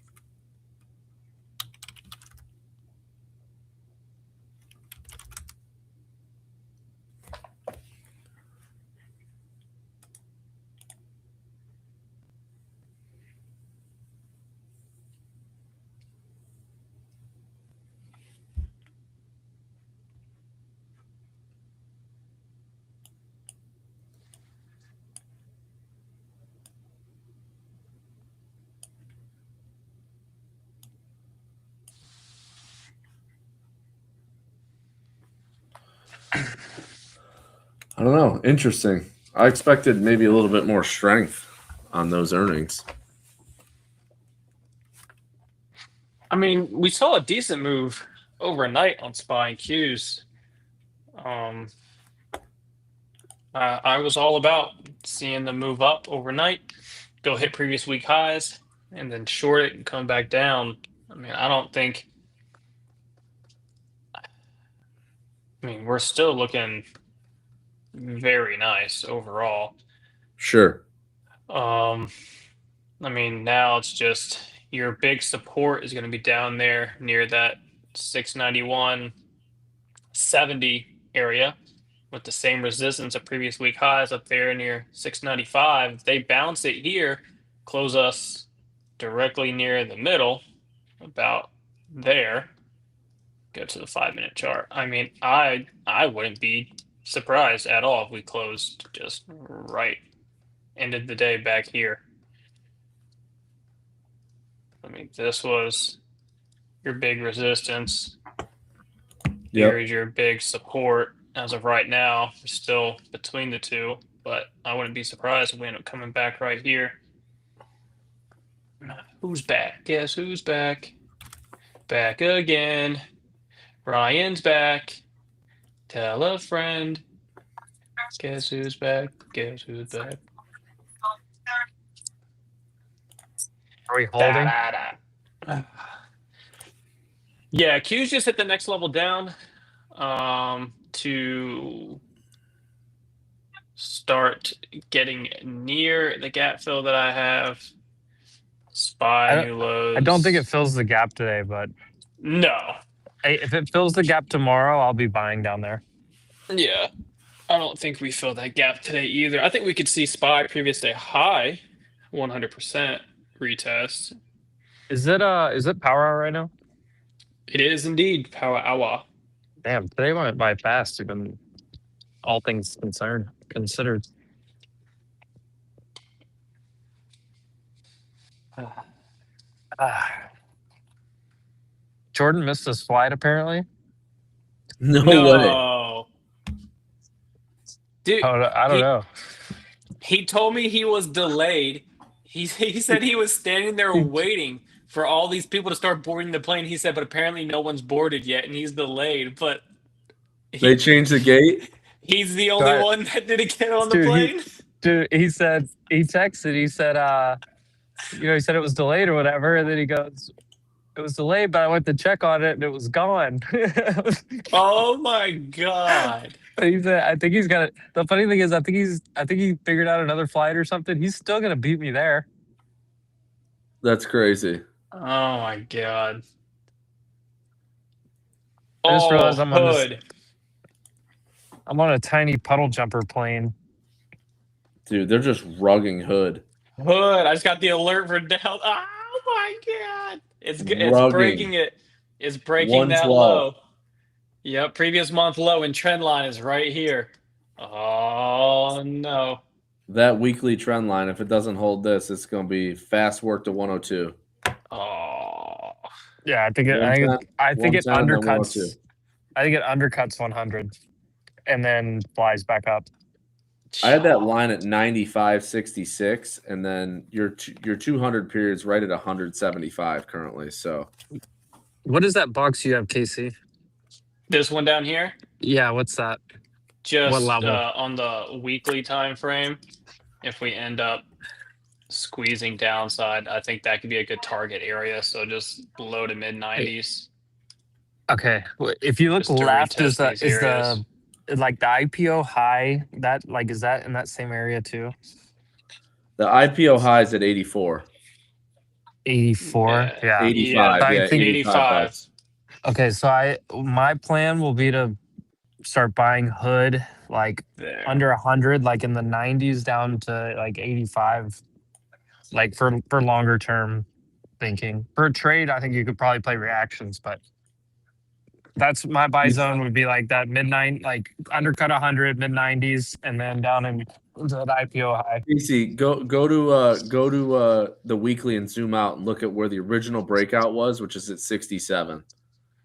I don't know. Interesting. I expected maybe a little bit more strength on those earnings. I mean, we saw a decent move overnight on SPY and Qs. I was all about seeing them move up overnight, go hit previous week highs, and then short it and come back down. I mean, I don't think I mean, we're still looking very nice overall. Sure. I mean, now it's just your big support is going to be down there near that 691.70 area with the same resistance of previous week highs up there near 695. If they bounce it here, close us directly near the middle, about there. Go to the 5-minute chart. I mean, I wouldn't be surprised at all if we closed just right, ended the day back here. I mean, this was your big resistance. Here is your big support. As of right now, we're still between the two, but I wouldn't be surprised if we end up coming back right here. Who's back? Guess who's back? Back again. Ryan's back. Tell a friend. Guess who's back? Guess who's back? Are we holding? Da-da-da. Yeah, Q's just hit the next level down to start getting near the gap fill that I have. SPY new lows. I don't think it fills the gap today, but No. hey, if it fills the gap tomorrow, I'll be buying down there. Yeah. I don't think we fill that gap today either. I think we could see SPY previous day high 100% retest. Is it power hour right now? It is indeed power hour. Damn, today went by fast, even all things considered. Jordan missed his flight apparently. No way. No. Dude, I don't know. he told me he was delayed. He said he was standing there waiting for all these people to start boarding the plane. He said, but apparently no one's boarded yet, and he's delayed. But They changed the gate. he's the only one that didn't get on the Dude, plane. He texted, he said, he said it was delayed or whatever, and then he goes, it was delayed, but I went to check on it and it was gone. Oh my god. He said, I think he's got it. The funny thing is, I think he figured out another flight or something. He's still gonna beat me there. That's crazy. Oh my god. I just realized I'm on I'm on a tiny puddle jumper plane. Dude, they're just rugging Hood. Hood. I just got the alert for down. Oh my god. It's Rugging. breaking it. It's breaking that 112. low. Yep, previous month low and trend line is right here. Oh no. That weekly trend line, if it doesn't hold this, it's going to be fast work to 102. Oh. Yeah, I think it undercuts. I think it undercuts 100, and then flies back up. I had that line at 95.66, and then your 200 period's right at 175 currently. So, What is that box you have, Casey? This one down here, Yeah, what's that? just What level? on the weekly time frame, if we end up squeezing downside, I think that could be a good target area. So just low to mid 90s. Okay, if you look Just to left, is retest these areas. the like the IPO high? That is that in that same area too? the IPO high is at 84. 84. Yeah. 85. I Yeah, think 85. Okay, so my plan will be to start buying Hood like There. under 100, like in the 90s down to like 85, like for longer term thinking. For a trade, I think you could probably play reactions, but that's my buy zone would be like that midnight, like undercut 100, mid 90s, and then down into that IPO high. Casey, go to the weekly and zoom out and look at where the original breakout was, which is at 67.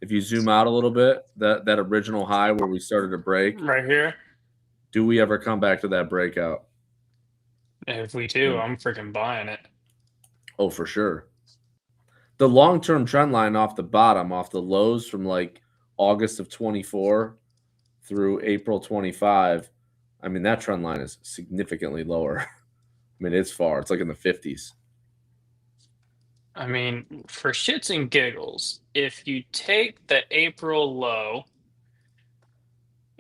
If you zoom out a little bit, that original high where we started to break, Right here. do we ever come back to that breakout? If we do, I'm freaking buying it. Oh, for sure. The long-term trend line off the bottom, off the lows from like August of 24 through April 25, I mean, that trend line is significantly lower. I mean, it's far. It's like in the 50s. I mean, for shits and giggles, if you take the April low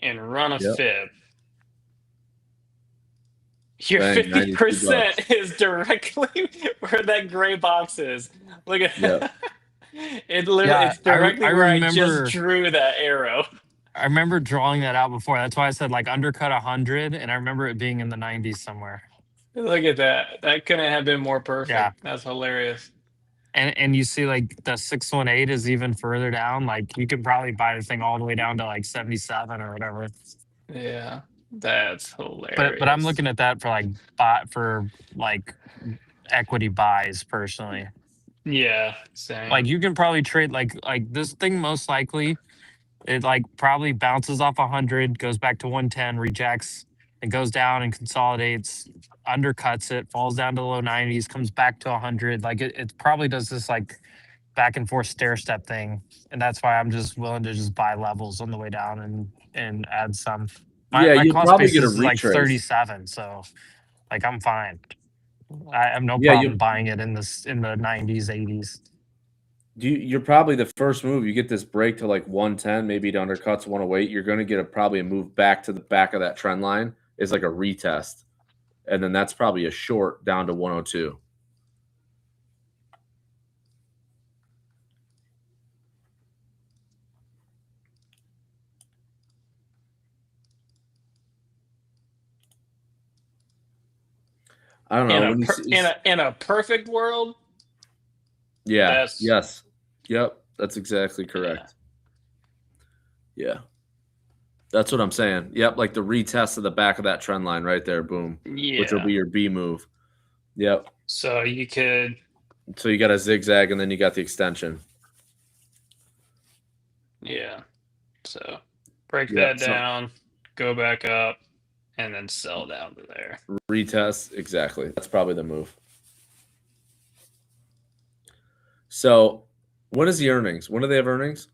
and run a Yep. fib. Your Bang, 50% is directly where that gray box is. Look at Yep. it. Literally, Yeah, it's directly I where I remember. just drew that arrow. I remember drawing that out before. That's why I said like undercut 100, and I remember it being in the 90s somewhere. Look at that. That couldn't have been more perfect. Yeah. That's hilarious. And you see like the 618 is even further down. Like you could probably buy the thing all the way down to like 77 or whatever. Yeah, that's hilarious. But I'm looking at that for like equity buys personally. Yeah, same. Like you can probably trade like this thing most likely it like probably bounces off 100, goes back to 110, rejects, and goes down and consolidates, undercuts it, falls down to the low 90s, comes back to 100. Like it probably does this like back and forth stair step thing, and that's why I'm just willing to just buy levels on the way down and add some. Yeah, My you'll cost probably basis get a is like retrace. 37, so like I'm fine. I have no Yeah, problem buying it in the 90s, 80s. You're probably the first move. You get this break to like 110, maybe it undercuts 108. You're going to get probably a move back to the back of that trend line is like a retest. And then that's probably a short down to 102. I don't know. In a perfect world. Yeah. Yes. Yep. That's exactly correct. Yeah. That's what I'm saying. Yep. Like the retest of the back of that trend line right there. Boom. Yeah. Which will be your B move. Yep. So you could. So you got a zigzag and then you got the extension. Yeah. So break that down, go back up, and then sell down to there. Retest. Exactly. That's probably the move. So when is the earnings? When do they have earnings?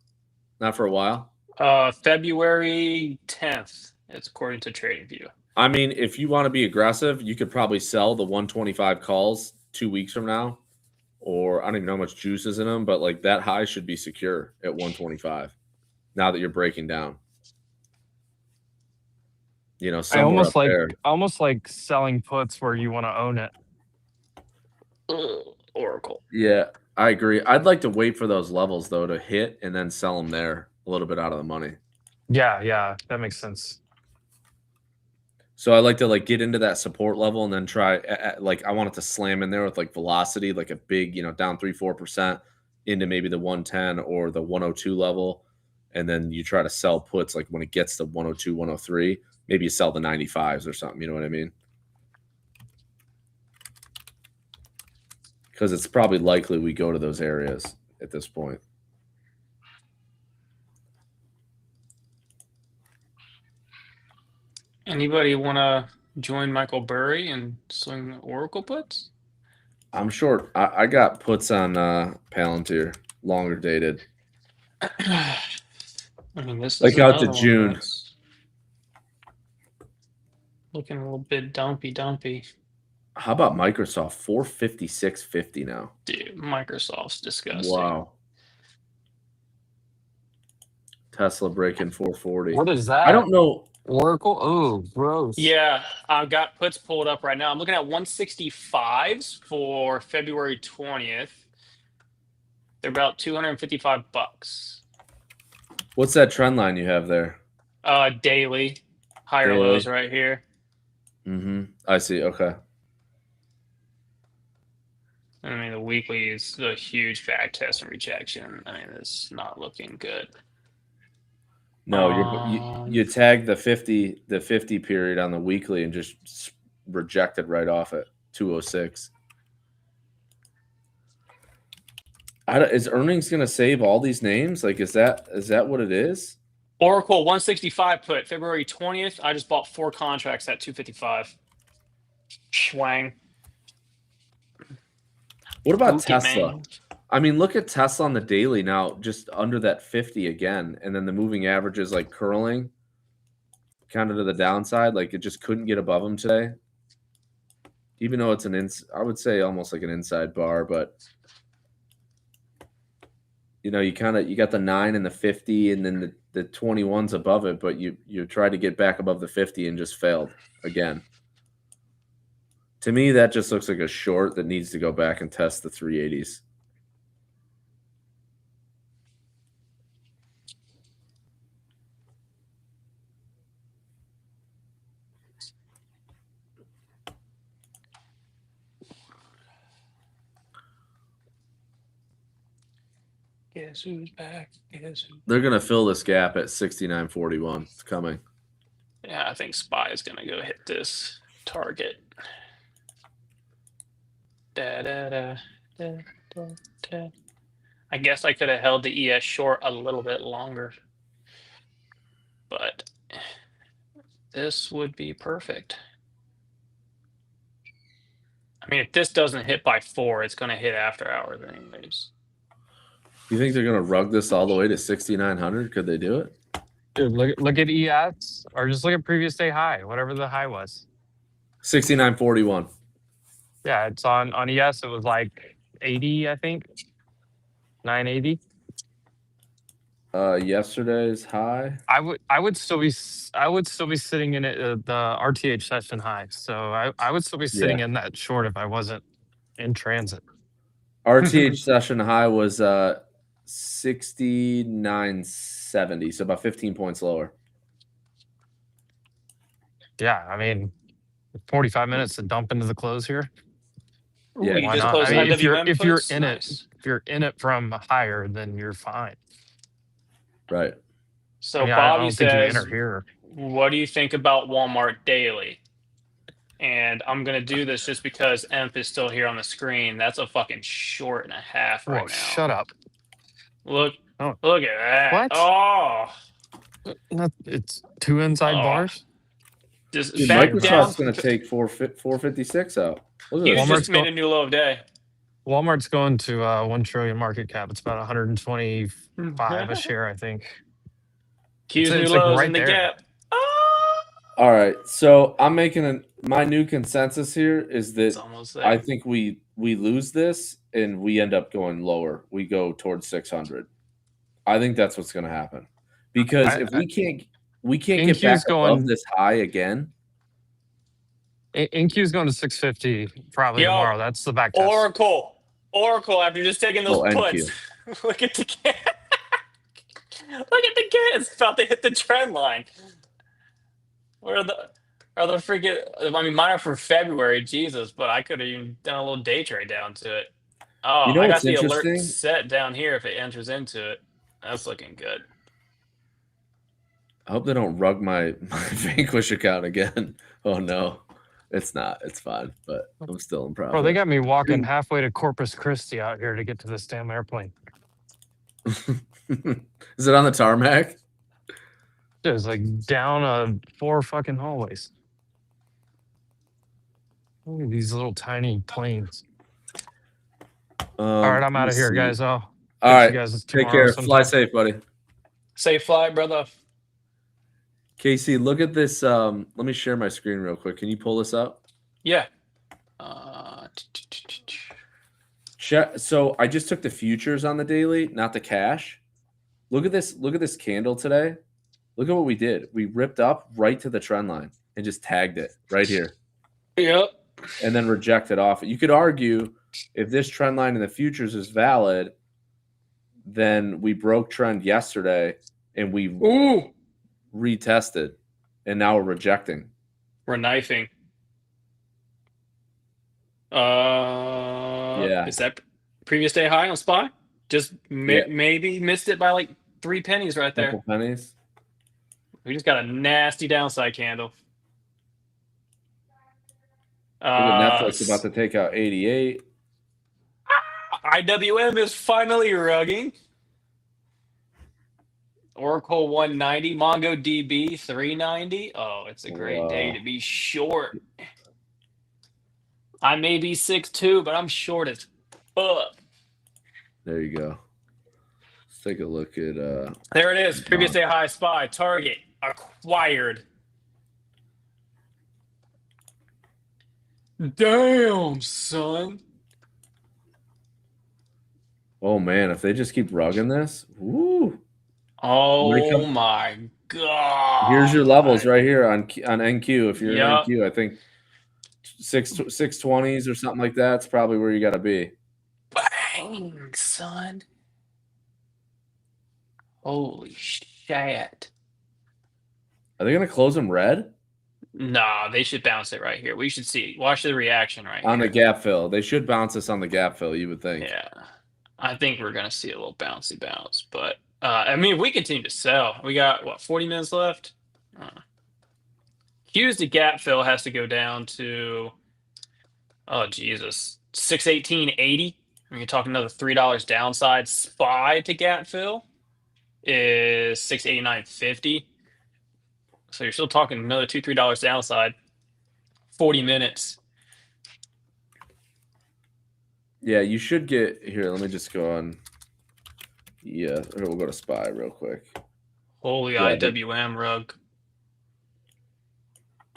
Not for a while. February 10th. It's according to TradingView. I mean, if you want to be aggressive, you could probably sell the 125 calls 2 weeks from now. Or I don't even know how much juice is in them, but like that high should be secure at 125 now that you're breaking down. You know, I almost like there. almost like selling puts where you want to own it. Oracle. Yeah, I agree. I'd like to wait for those levels though to hit and then sell them there a little bit out of the money. Yeah, that makes sense. So I like to like get into that support level and then try like I want it to slam in there with like velocity, like a big, down 3-4% into maybe the 110 or the 102 level. And then you try to sell puts like when it gets to 102, 103, maybe you sell the 95s or something. You know what I mean? Because it's probably likely we go to those areas at this point. Anybody want to join Michael Burry and swing Oracle puts? I'm short. I got puts on Palantir, longer dated. I mean, this is like out to another one June. that's looking a little bit dumpy. How about Microsoft? 456.50 now. Dude, Microsoft's disgusting. Wow. Tesla breaking 440. What is that? I don't know. Oracle? Oh, gross. Yeah, I've got puts pulled up right now. I'm looking at 165s for February 20th. They're about $255. What's that trend line you have there? Daily. Higher Daily. lows right here. Mm-hmm. I see. Okay. I mean, the weekly is a huge back test and rejection. I mean, it's not looking good. No, you tag the 50 period on the weekly and just reject it right off at 206. Is earnings going to save all these names? Like, is that what it is? Oracle 165 put February 20th. I just bought 4 contracts at 255. Schwang. What about Ookie, Tesla? man. I mean, look at Tesla on the daily now, just under that 50 again, and then the moving average is like curling, kind of to the downside. Like it just couldn't get above them today, even though it's I would say almost like an inside bar, but you got the 9 and the 50, and then the 21s above it, but you tried to get back above the 50 and just failed again. To me, that just looks like a short that needs to go back and test the 380s. Guess who's back? Guess who? They're going to fill this gap at 69.41. It's coming. Yeah, I think SPY is gonna go hit this target. Da, da, da, da, da, da. I guess I could have held the ES short a little bit longer, but this would be perfect. I mean, if this doesn't hit by 4, it's gonna hit after hours anyways. You think they're going to rug this all the way to 6,900? Could they do it? Dude, look at ES or just look at previous day high, whatever the high was. 69.41. Yeah, it's on ES. It was like 80, I think. 980. Yesterday's high. I would still be sitting in it the RTH session high. So I would still be sitting in that short if I wasn't in transit. RTH session high was 69.70, so about 15 points lower. Yeah, I mean, 45 minutes to dump into the close here. Yeah, you Why just not? closed I mean, if you're IWM puts? in Nice. it, if you're in it from higher, then you're fine. Right. So I Bobby don't think you says, enter here. what do you think about Walmart daily? And I'm gonna do this just because Emp is still here on the screen. That's a fucking short and a half right Whoa, now. shut up. Look, Oh. look at that. What? Oh, It's 2 inside Oh. bars. just Dude, back Microsoft's down. going to take 456 out. Look Hughes at this. Walmart's just made a new low of day. Walmart's going to 1 trillion market cap. It's about 125 a share, I think. Hughes new it's like lows right in the there. gap. Ah! All right. So I'm making my new consensus here is It's that almost there. I think we lose this and we end up going lower. We go towards 600. I think that's what's going to happen. Because if we can't get back InQ's above going- this high again. InQ's going to 650 probably Yo, tomorrow. That's the back test. Oracle, after just taking those Oh, NQ. puts. Look at the gas. Look at the gas. It's about to hit the trend line. Where are the freaking? I mean, mine are for February, Jesus, but I could have even done a little day trade down to it. Oh, You know I got what's the alert interesting? set down here if it enters into it. That's looking good. I hope they don't rug my Vanquish account again. Oh no. It's not. It's fine. But I'm still in profit. Bro, they got me walking halfway to Corpus Christi out here to get to this damn airplane. Is it on the tarmac? It's like down 4 fucking hallways. Look at these little tiny planes. All right, I'm out of here, guys. All Catch right. you guys Take tomorrow care. sometime. Fly safe, buddy. Safe flight, brother. Casey, look at this. Let me share my screen real quick. Can you pull this up? Yeah. So I just took the futures on the daily, not the cash. Look at this. Look at this candle today. Look at what we did. We ripped up right to the trend line and just tagged it right here Yep. and then rejected off it. You could argue if this trend line in the futures is valid, then we broke trend yesterday and we Ooh. retested and now we're rejecting. We're knifing. Yeah. Is that previous day high on SPY? Just Yeah. maybe missed it by like 3 pennies right there. Couple pennies. We just got a nasty downside candle. Look at Netflix about to take out 88. IWM is finally rugging. Oracle 190, MongoDB 390. Oh, it's a great day Wow. to be short. I may be 6'2", but I'm short as fuck. There you go. Let's take a look at There it is. Previous day high SPY. Target acquired. Damn, son. oh man, if they just keep rugging this, woo. Oh my god. Here's your levels right here on NQ. If you're in Yup. NQ, I think 620s or something like that's probably where you got to be. Bang, son. Holy shit. Are they going to close them red Nah, they should bounce it right here. We should see. Watch the reaction right on here. the gap fill? They should bounce us on the gap fill, you would think. Yeah. I think we're gonna see a little bouncy bounce, but I mean, if we continue to sell, we got what 40 minutes left. Q's to gap fill has to go down to oh Jesus 618.80. When you're talking another $3 downside. SPY to gap fill is 689.50. So you're still talking another $2-3 downside. 40 minutes. Yeah, you should get here. Let me just go on. Yeah, or we'll go to SPY real quick. Holy Yeah, IWM rug.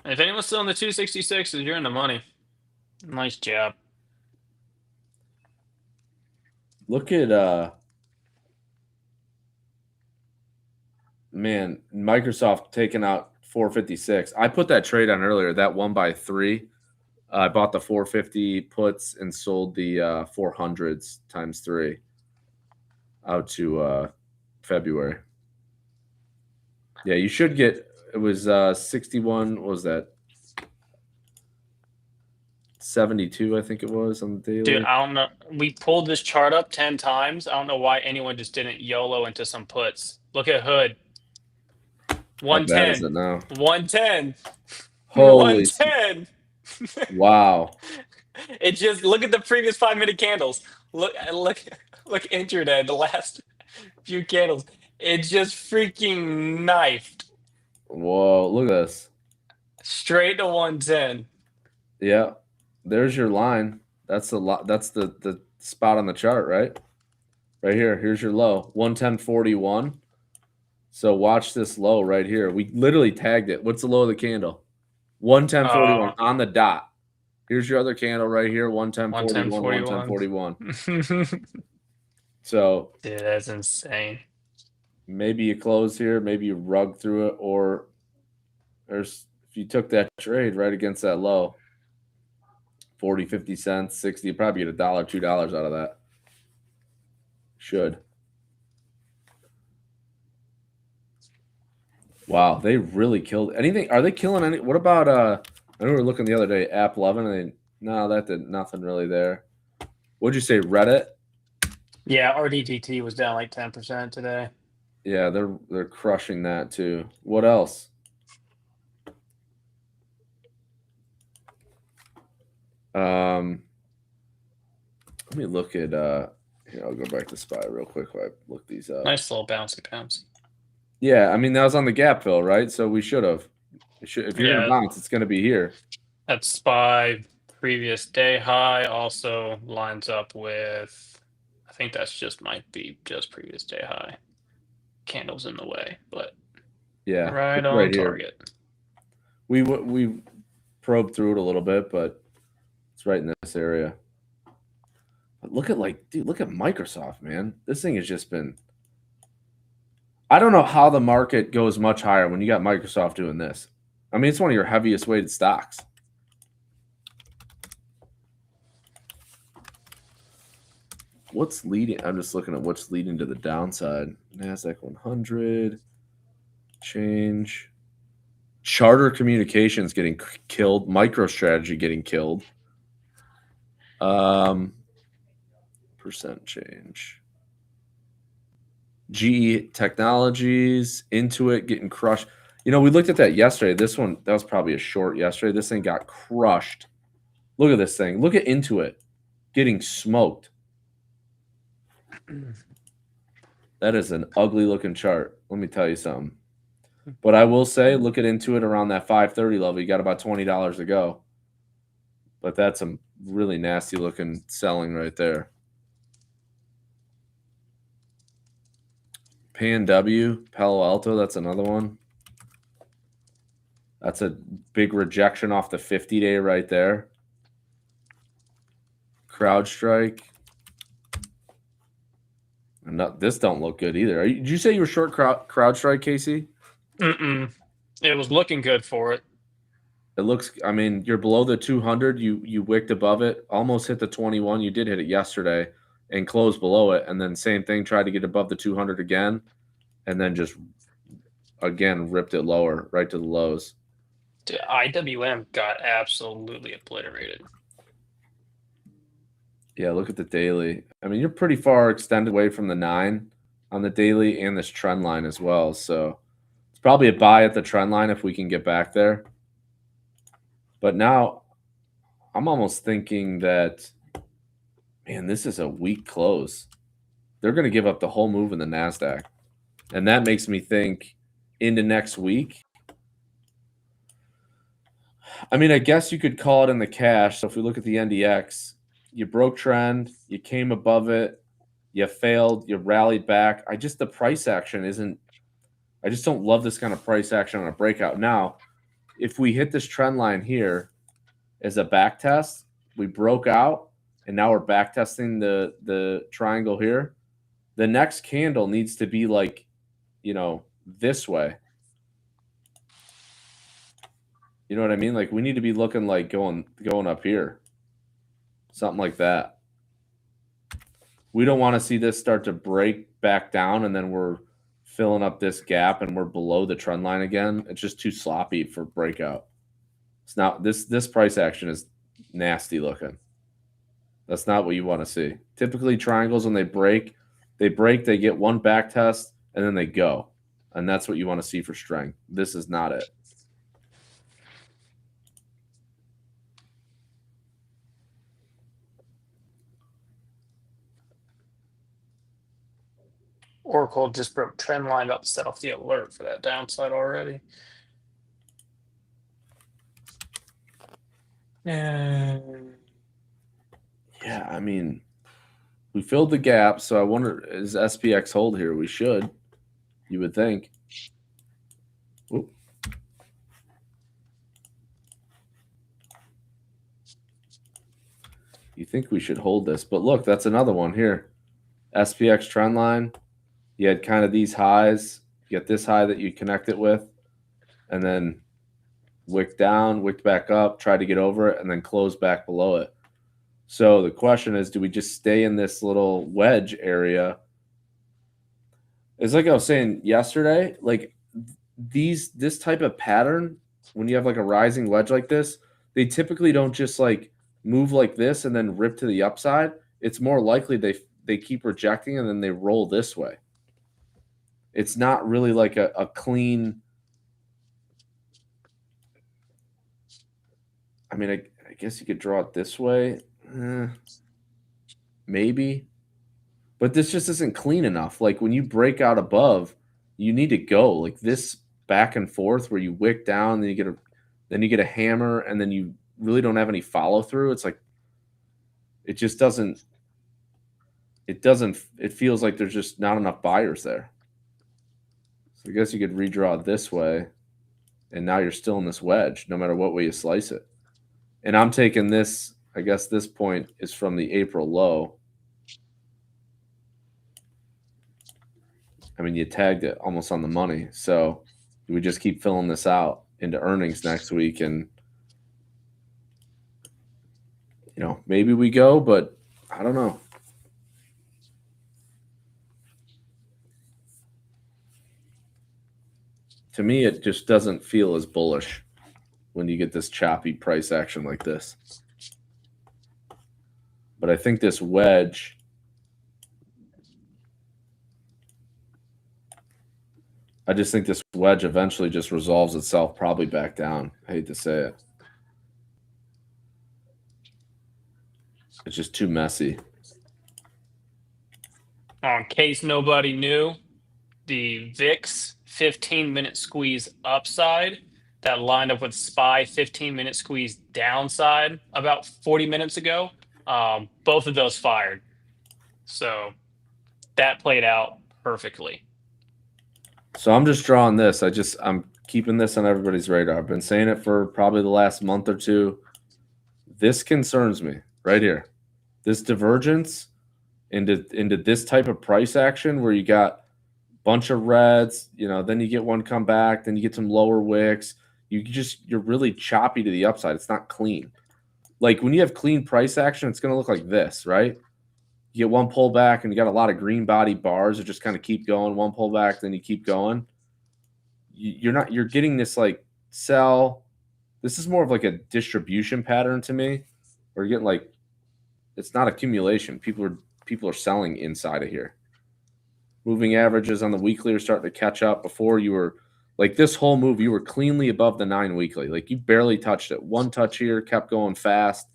If anyone's still in the 266s, you're in the money. Nice job. Look at man, Microsoft taking out 456. I put that trade on earlier. That 1x3. I bought the 450 puts and sold the 400s times 3 out to February. Yeah, you should get. It was 61. What was that? 72, I think it was on the daily. Dude, I don't know. We pulled this chart up 10 times. I don't know why anyone just didn't YOLO into some puts. Look at Hood. How bad is 110. it now? 110. Holy 110. wow! It just look at the previous 5-minute candles. Look intraday, the last few candles. It just freaking knifed Whoa! Look at this. straight to 110. Yeah, there's your line. That's the lot. That's the spot on the chart, right? Right here. Here's your low, 110.41. So watch this low right here. We literally tagged it. What's the low of the candle? 110.41 on the dot. Here's your other candle right here, 110.41, 110.41. So Dude, that's insane. maybe you close here, maybe you rug through it, or there's if you took that trade right against that low, 40, 50 cents, 60, you probably get $1, $2 out of that. Should. Wow, they really killed anything. Are they killing any? What about I know we were looking the other day, App 11, and no, that did nothing really there. What'd you say, Reddit? Yeah, RDGT was down like 10% today. Yeah, they're crushing that too. What else? Let me look at here, I'll go back to SPY real quick while I look these up. Nice little bouncy bounce. Yeah, I mean that was on the gap fill, right? So we should have. If you're gonna Yeah. bounce, it's gonna be here. That SPY previous day high also lines up with, I think that's just might be just previous day high. Candles in the way, but Yeah, right it's on here. target. We probed through it a little bit, but it's right in this area. But look at look at Microsoft, man. This thing has just been. I don't know how the market goes much higher when you got Microsoft doing this. I mean, it's one of your heaviest weighted stocks. What's leading? I'm just looking at what's leading to the downside. NASDAQ 100, change. Charter Communications getting killed. MicroStrategy getting killed. Percent change. GE Technologies, Intuit getting crushed. You know, we looked at that yesterday. This one, that was probably a short yesterday. This thing got crushed. Look at this thing. Look at Intuit getting smoked. That is an ugly looking chart. Let me tell you something. But I will say, look at Intuit around that 530 level. You got about $20 to go. But that's some really nasty looking selling right there. PNW, Palo Alto, that's another one. That's a big rejection off the 50-day right there. CrowdStrike. This don't look good either. Did you say you were short crowd strike, Casey? Mm-mm. It was looking good for it. It looks. I mean, you're below the 200. You wicked above it. Almost hit the 21. You did hit it yesterday, and closed below it. And then same thing. Tried to get above the 200 again, and then just again ripped it lower, right to the lows. Dude, IWM got absolutely obliterated. Yeah, look at the daily. I mean, you're pretty far extended away from the 9 on the daily and this trend line as well. So it's probably a buy at the trend line if we can get back there. But now I'm almost thinking that, man, this is a weak close. They're going to give up the whole move in the NASDAQ. And that makes me think into next week. I mean, I guess you could call it in the cash. So if we look at the NDX, you broke trend, you came above it, you failed, you rallied back. The price action isn't, I just don't love this kind of price action on a breakout. Now, if we hit this trend line here as a back test, we broke out, and now we're back testing the triangle here. The next candle needs to be like, this way. You know what I mean? Like we need to be looking like going up here. Something like that. We don't want to see this start to break back down and then we're filling up this gap and we're below the trend line again. It's just too sloppy for breakout. It's not this price action is nasty looking. That's not what you want to see. Typically triangles, when they break, they get one back test and then they go. And that's what you want to see for strength. This is not it. Oracle just broke trend line, about to set off the alert for that downside already. Yeah, I mean, we filled the gap, so I wonder, is SPX hold here? We should. You would think. Whoop. You think we should hold this, but look, that's another one here. SPX trend line. You had kind of these highs. You get this high that you connect it with, and then wick down, wicked back up, try to get over it, and then close back below it. So the question is, do we just stay in this little wedge area? It's like I was saying yesterday, like this type of pattern, when you have like a rising wedge like this, they typically don't just like move like this and then rip to the upside. It's more likely they keep rejecting and then they roll this way. It's not really like a clean. I mean, I guess you could draw it this way. Maybe. But this just isn't clean enough. Like when you break out above, you need to go like this back and forth where you wick down, then you get a hammer, and then you really don't have any follow through. It's like it just doesn't. It feels like there's just not enough buyers there. So I guess you could redraw it this way, and now you're still in this wedge, no matter what way you slice it. And I'm taking this. I guess this point is from the April low. I mean, you tagged it almost on the money. So we just keep filling this out into earnings next week. And, maybe we go, but I don't know. To me, it just doesn't feel as bullish when you get this choppy price action like this. But I think this wedge, I just think this wedge eventually just resolves itself probably back down. I hate to say it. It's just too messy. In case nobody knew, the VIX 15-minute squeeze upside that lined up with SPY 15-minute squeeze downside about 40 minutes ago, both of those fired. So that played out perfectly. So I'm just drawing this. I'm keeping this on everybody's radar. I've been saying it for probably the last month or two. This concerns me right here. This divergence into this type of price action where you got a bunch of reds, then you get one come back, then you get some lower wicks. You're really choppy to the upside. It's not clean. Like when you have clean price action, it's going to look like this, right? You get one pullback and you got a lot of green body bars that just kind of keep going. One pullback, then you keep going. You're getting this like sell. This is more of like a distribution pattern to me. Where you're getting like, it's not accumulation. People are selling inside of here. Moving averages on the weekly are starting to catch up. Before you were like this whole move, you were cleanly above the 9 weekly. Like you barely touched it. One touch here, kept going fast.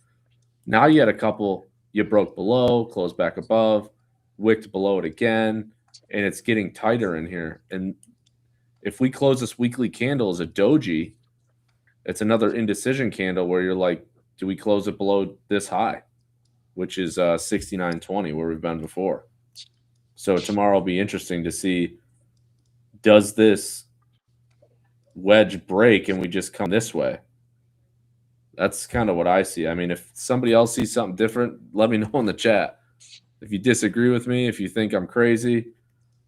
Now you had a couple, you broke below, closed back above, wicked below it again, and it's getting tighter in here. And if we close this weekly candle as a doji, it's another indecision candle where you're like, do we close it below this high, which is 69.20 where we've been before. So tomorrow will be interesting to see, does this wedge break and we just come this way? That's kind of what I see. I mean, if somebody else sees something different, let me know in the chat. If you disagree with me, if you think I'm crazy.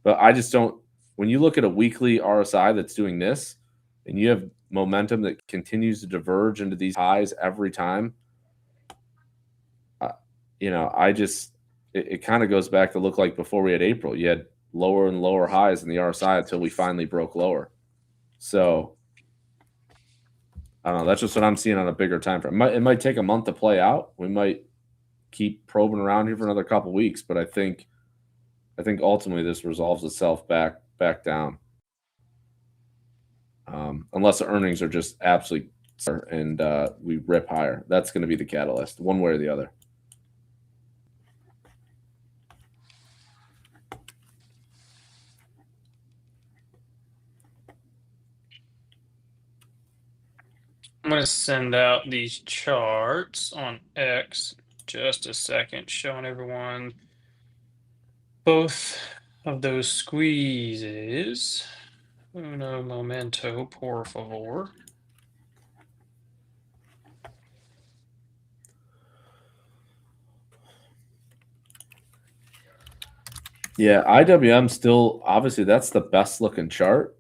But I just don't – when you look at a weekly RSI that's doing this and you have momentum that continues to diverge into these highs every time, it kind of goes back to look like before we had April. You had lower and lower highs in the RSI until we finally broke lower. So I don't know. That's just what I'm seeing on a bigger time frame. It might take a month to play out. We might keep probing around here for another couple of weeks, but I think ultimately this resolves itself back down. Unless the earnings are just absolutely and we rip higher. That's going to be the catalyst, one way or the other. I'm going to send out these charts on X just a second, showing everyone both of those squeezes. Uno momento, por favor. Yeah, IWM still, obviously, that's the best looking chart.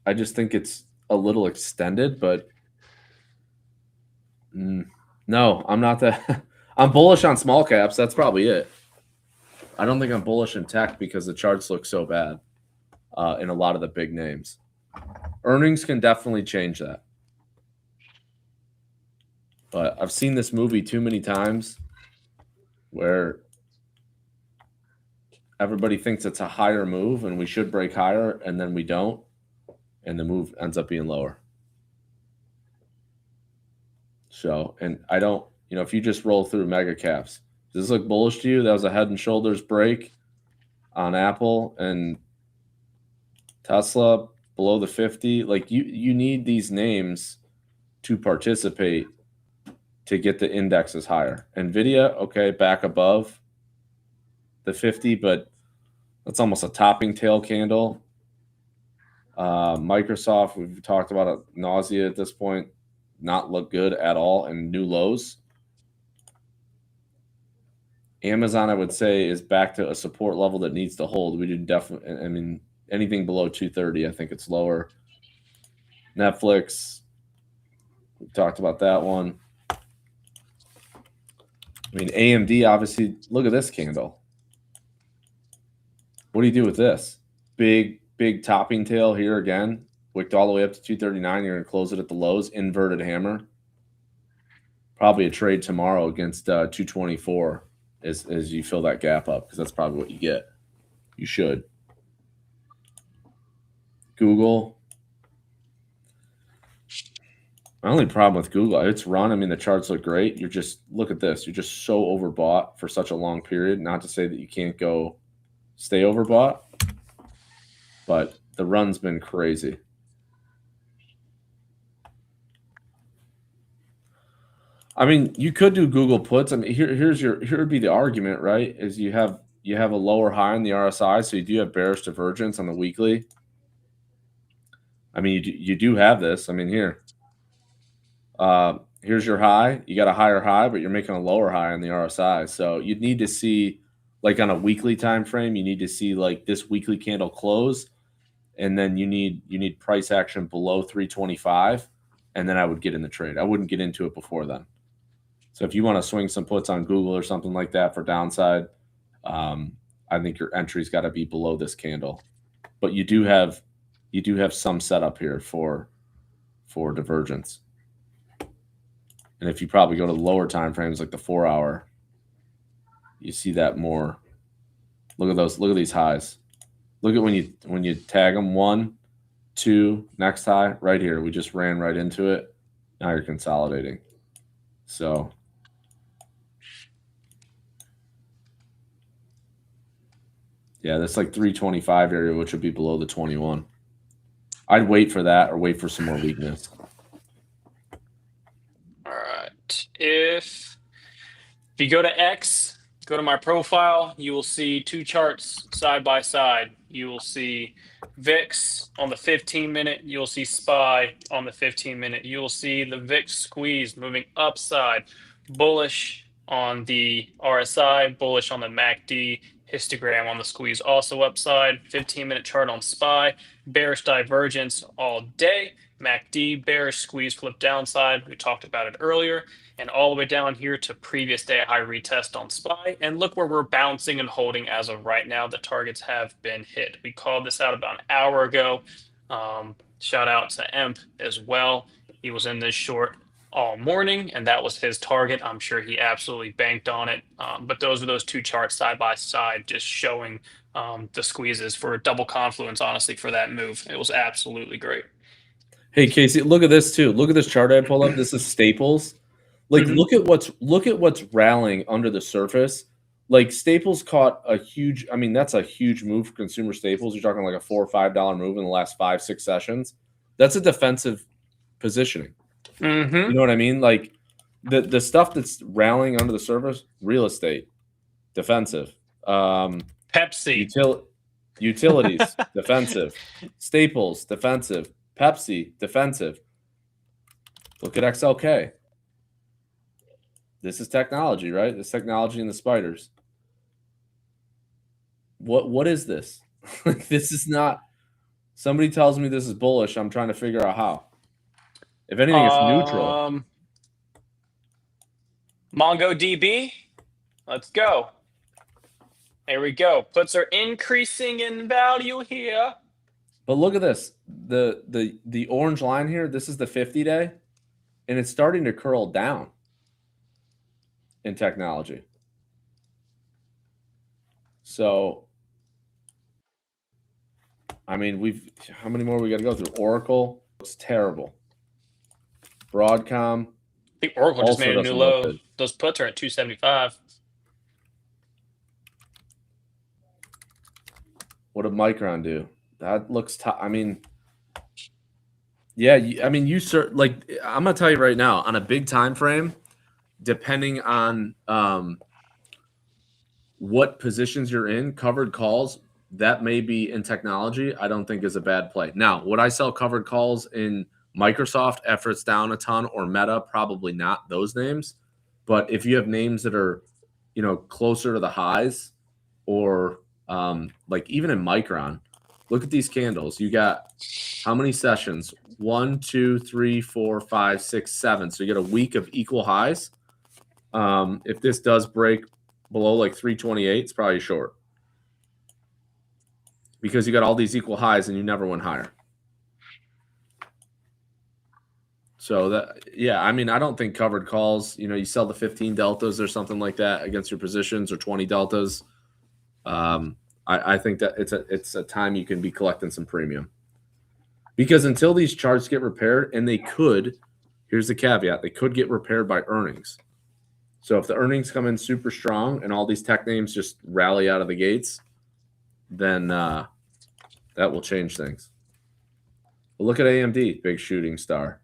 I just think it's a little extended, but no, I'm not that. I'm bullish on small caps. That's probably it. I don't think I'm bullish in tech because the charts look so bad in a lot of the big names. Earnings can definitely change that. But I've seen this movie too many times where everybody thinks it's a higher move and we should break higher, and then we don't, and the move ends up being lower. So, and I don't, if you just roll through mega caps, does this look bullish to you? That was a head and shoulders break on Apple and Tesla below the 50. Like you need these names to participate to get the indexes higher. NVIDIA, okay, back above the 50, but that's almost a topping tail candle. Microsoft, we've talked about it nausea at this point, not look good at all, and new lows. Amazon, I would say, is back to a support level that needs to hold. We did definitely, I mean, anything below 230, I think it's lower. Netflix, we talked about that one. I mean, AMD, obviously, look at this candle. What do you do with this? Big topping tail here again. Wicked all the way up to 239. You're going to close it at the lows. Inverted hammer. Probably a trade tomorrow against 224 as you fill that gap up, because that's probably what you get. You should. Google. My only problem with Google, it's run. I mean, the charts look great. You're just, look at this. You're just so overbought for such a long period. Not to say that you can't go stay overbought, but the run's been crazy. I mean, you could do Google puts. I mean, here would be the argument, right? Is you have a lower high in the RSI, so you do have bearish divergence on the weekly. I mean, you do have this. I mean, here, here's your high. You got a higher high, but you're making a lower high on the RSI. So you'd need to see, like on a weekly time frame, you need to see like this weekly candle close, and then you need price action below 325, and then I would get in the trade. I wouldn't get into it before then. So if you want to swing some puts on Google or something like that for downside, I think your entry's got to be below this candle. But you do have some setup here for divergence. And if you probably go to the lower time frames like the 4 hour, you see that more. Look at those. Look at these highs. Look at when you tag them 1, 2, next high right here. We just ran right into it. Now you're consolidating. So yeah, that's like 325 area, which would be below the 21. I'd wait for that or wait for some more weakness. All right. If you go to X, go to my profile, you will see 2 charts side by side. You will see VIX on the 15-minute. You'll see SPY on the 15-minute. You will see the VIX squeeze moving upside, bullish on the RSI, bullish on the MACD, histogram on the squeeze also upside, 15-minute chart on SPY, bearish divergence all day, MACD, bearish squeeze flip downside. We talked about it earlier. And all the way down here to previous day high retest on SPY. And look where we're bouncing and holding as of right now. The targets have been hit. We called this out about an hour ago. Shout out to Emp as well. He was in this short all morning, and that was his target. I'm sure he absolutely banked on it. But those are those 2 charts side by side, just showing the squeezes for a double confluence, honestly, for that move. It was absolutely great. Hey Casey, look at this too. Look at this chart I pulled up. This is Staples. Like, Mhm. look at what's rallying under the surface. Like Staples caught a huge. I mean, that's a huge move for consumer staples. You're talking like a $4 or $5 move in the last 5-6 sessions. That's a defensive positioning. Mm-hmm. You know what I mean? Like the stuff that's rallying under the surface, real estate, defensive. Pepsi. Utilities, defensive. Staples, defensive. Pepsi, defensive. Look at XLK. This is technology, right? This technology and the spiders. What is this? This is not. Somebody tells me this is bullish. I'm trying to figure out how. If anything, it's neutral. MongoDB. Let's go. There we go. Puts are increasing in value here. But look at this. The orange line here, this is the 50-day, and it's starting to curl down in technology. So, I mean, how many more we got to go through? Oracle, it's terrible. Broadcom. I think Oracle just also made a new doesn't look low. good. Those puts are at 275. What did Micron do? That looks tough. I mean, yeah. I mean, like I'm gonna tell you right now, on a big time frame, depending on what positions you're in, covered calls that may be in technology. I don't think is a bad play. Now, would I sell covered calls in Microsoft after it's down a ton, or Meta? Probably not those names. But if you have names that are, closer to the highs, or like even in Micron, look at these candles. You got how many sessions? 1, 2, 3, 4, 5, 6, 7. So you get a week of equal highs. If this does break below like 328, it's probably short, because you got all these equal highs and you never went higher. So I mean, I don't think covered calls, you sell the 15 deltas or something like that against your positions, or 20 deltas. I think that it's a time you can be collecting some premium, because until these charts get repaired, and here's the caveat, they could get repaired by earnings. So if the earnings come in super strong and all these tech names just rally out of the gates, then that will change things. But look at AMD, big shooting star,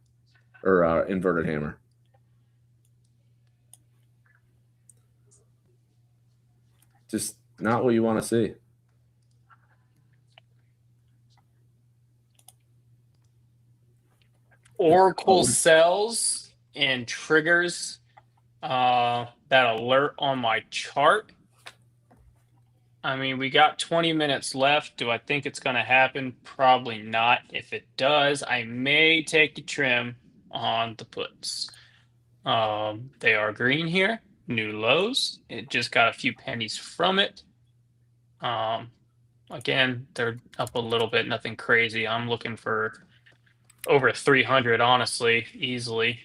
or inverted hammer. Just not what you want to see. Oracle sells and triggers that alert on my chart. I mean, we got 20 minutes left. Do I think it's going to happen? Probably not. If it does, I may take the trim on the puts. They are green here, new lows. It just got a few pennies from it. Again, they're up a little bit, nothing crazy. I'm looking for over 300, honestly, easily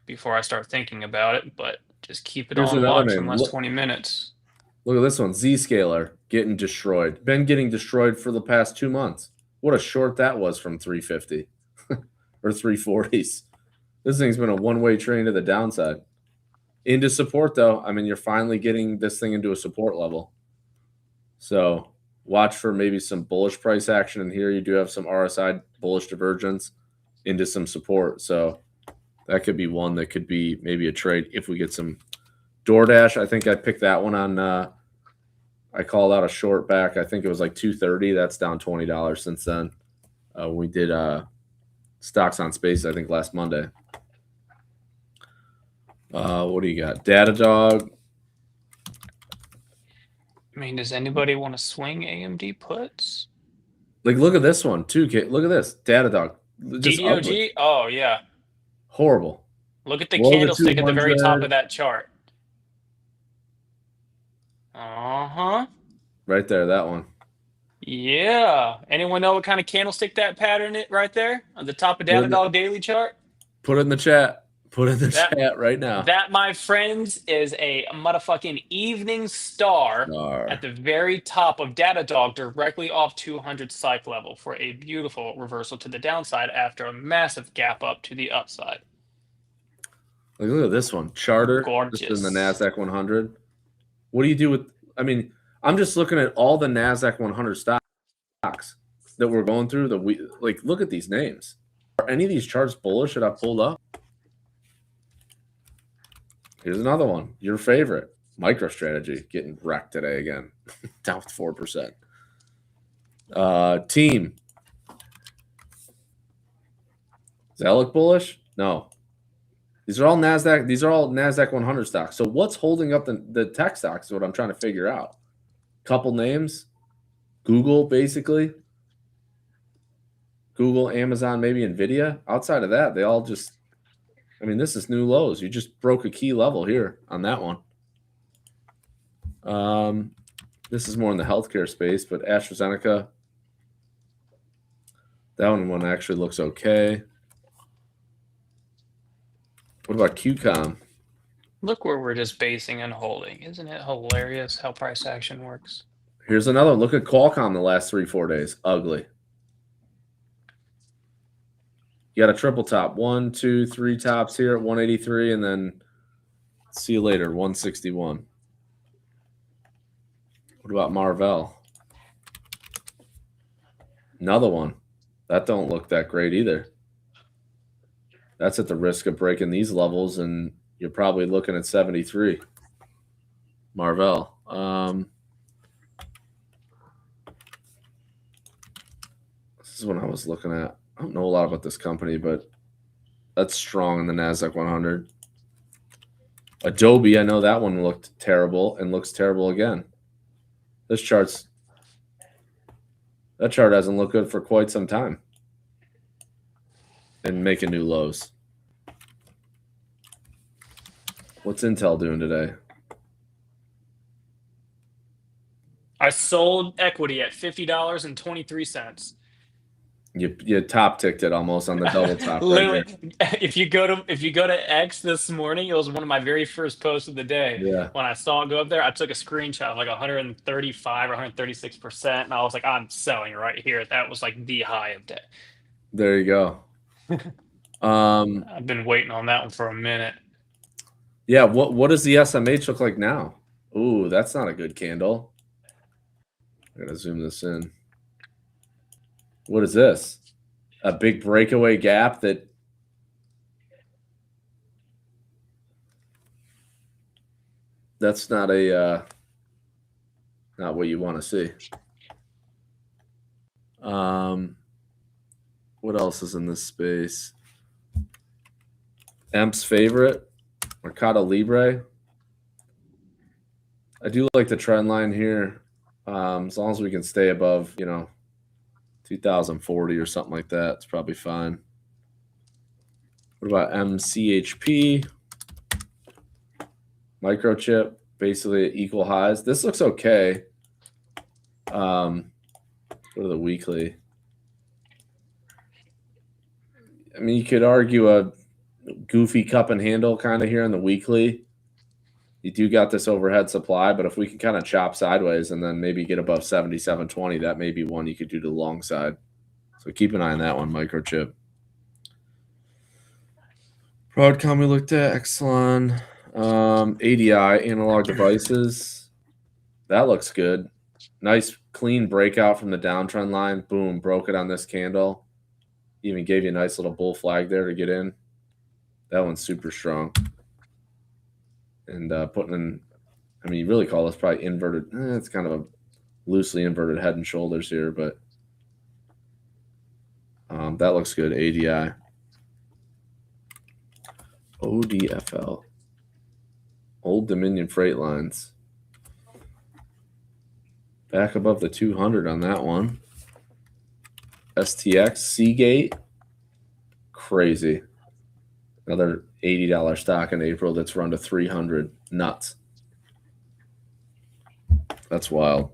before I start thinking about it, but just keep it Here's on another watch name. in last Look- 20 minutes. Look at this one, Zscaler getting destroyed. Been getting destroyed for the past 2 months. What a short that was from 350 or 340s. This thing's been a one-way train to the downside. Into support, though. I mean, you're finally getting this thing into a support level. So watch for maybe some bullish price action in here. You do have some RSI bullish divergence into some support. So that could be one that could be maybe a trade if we get some DoorDash. I think I picked that one on I called out a short back. I think it was like 230. That's down $20 since then. We did stocks on space, I think, last Monday. What do you got? Datadog. I mean, does anybody want to swing AMD puts? Like, look at this one too. Look at this Datadog. Just DDOG? ugly. Oh, yeah. Horrible. Look at the Below the candlestick at the very top 200. of that chart. Uh-huh. Right there, that one. Yeah. Anyone know what kind of candlestick that pattern it right there on the top of Put it in the- Datadog daily chart? Put it in the chat. Put it in the That- chat right now. That, my friends, is a motherfucking evening star Star. at the very top of Datadog, directly off 200 psych level for a beautiful reversal to the downside after a massive gap up to the upside. Like, look at this one. Charter. Gorgeous. Just in the NASDAQ 100. What do you do with, I mean, I'm just looking at all the NASDAQ 100 stocks that we're going through. Like, look at these names. Are any of these charts bullish that I pulled up? Here's another one. Your favorite. MicroStrategy getting wrecked today again. Down 4%. Team. Does that look bullish? No. These are all NASDAQ 100 stocks. So what's holding up the tech stocks is what I'm trying to figure out. Couple names. Google, basically. Google, Amazon, maybe NVIDIA. Outside of that, they all just, I mean, this is new lows. You just broke a key level here on that one. This is more in the healthcare space, but AstraZeneca, that one actually looks okay. What about QCOM? Look where we're just basing and holding. Isn't it hilarious how price action works? Here's another. Look at Qualcomm the last 3-4 days. Ugly. You got a triple top. 1, 2, 3 tops here at 183, and then see you later, 161. What about Marvell? Another one. That don't look that great either. That's at the risk of breaking these levels, and you're probably looking at 73. Marvell. This is what I was looking at. I don't know a lot about this company, but that's strong in the NASDAQ 100. Adobe, I know that one looked terrible and looks terrible again. That chart hasn't looked good for quite some time. And making new lows. What's Intel doing today? I sold equity at $50.23. You top ticked it almost on the double top. Literally, Right if you go to X this morning, it was one of my very first posts of the day. Yeah. When I saw it go up there, I took a screenshot of like 135 or 136%, and I was like, I'm selling right here. That was like the high of day. There you go. I've been waiting on that one for a minute. Yeah, what does the SMH look like now? Ooh, that's not a good candle. I gotta zoom this in. What is this? A big breakaway gap that that's not a not what you want to see. What else is in this space? Emp's favorite, Mercado Libre. I do like the trend line here. As long as we can stay above, 2040 or something like that, it's probably fine. What about MCHP? Microchip, basically at equal highs. This looks okay. Go to the weekly. I mean, you could argue a goofy cup and handle kind of here on the weekly. You do got this overhead supply, but if we can kind of chop sideways and then maybe get above 77.20, that may be one you could do to the long side. So keep an eye on that one, Microchip. Broadcom we looked at, Exelon, ADI, Analog Devices. That looks good. Nice clean breakout from the downtrend line. Boom, broke it on this candle. Even gave you a nice little bull flag there to get in. That one's super strong. And putting in, I mean, you really call this probably inverted. It's kind of a loosely inverted head and shoulders here, but that looks good. ADI. ODFL. Old Dominion Freight Lines. Back above the 200 on that one. STX, Seagate. Crazy. Another $80 stock in April that's run to 300. Nuts. That's wild.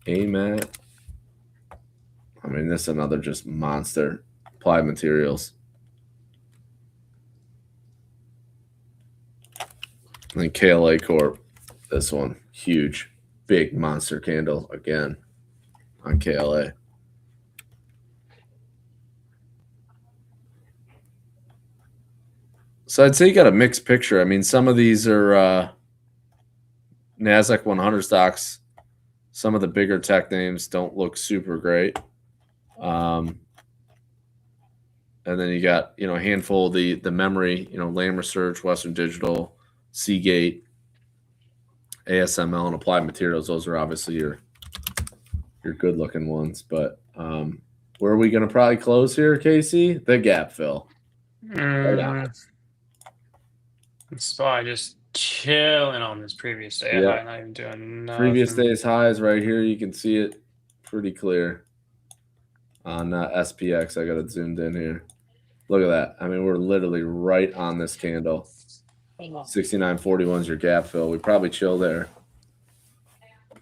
AMAT. I mean, this is another just monster. Applied Materials. And KLA Corp. This one. Huge. Big monster candle again on KLA. So I'd say you got a mixed picture. I mean, some of these are NASDAQ 100 stocks. Some of the bigger tech names don't look super great. And then you got, a handful of the memory, Lam Research, Western Digital, Seagate, ASML, and Applied Materials. Those are obviously your good looking ones. But where are we going to probably close here, Casey? The gap fill. Right on it. SPY just chilling on this previous day. Yeah. I'm not even doing nothing. Previous day's highs right here. You can see it pretty clear on SPX. I got it zoomed in here. Look at that. I mean, we're literally right on this candle. 69.41 is your gap fill. We probably chill there.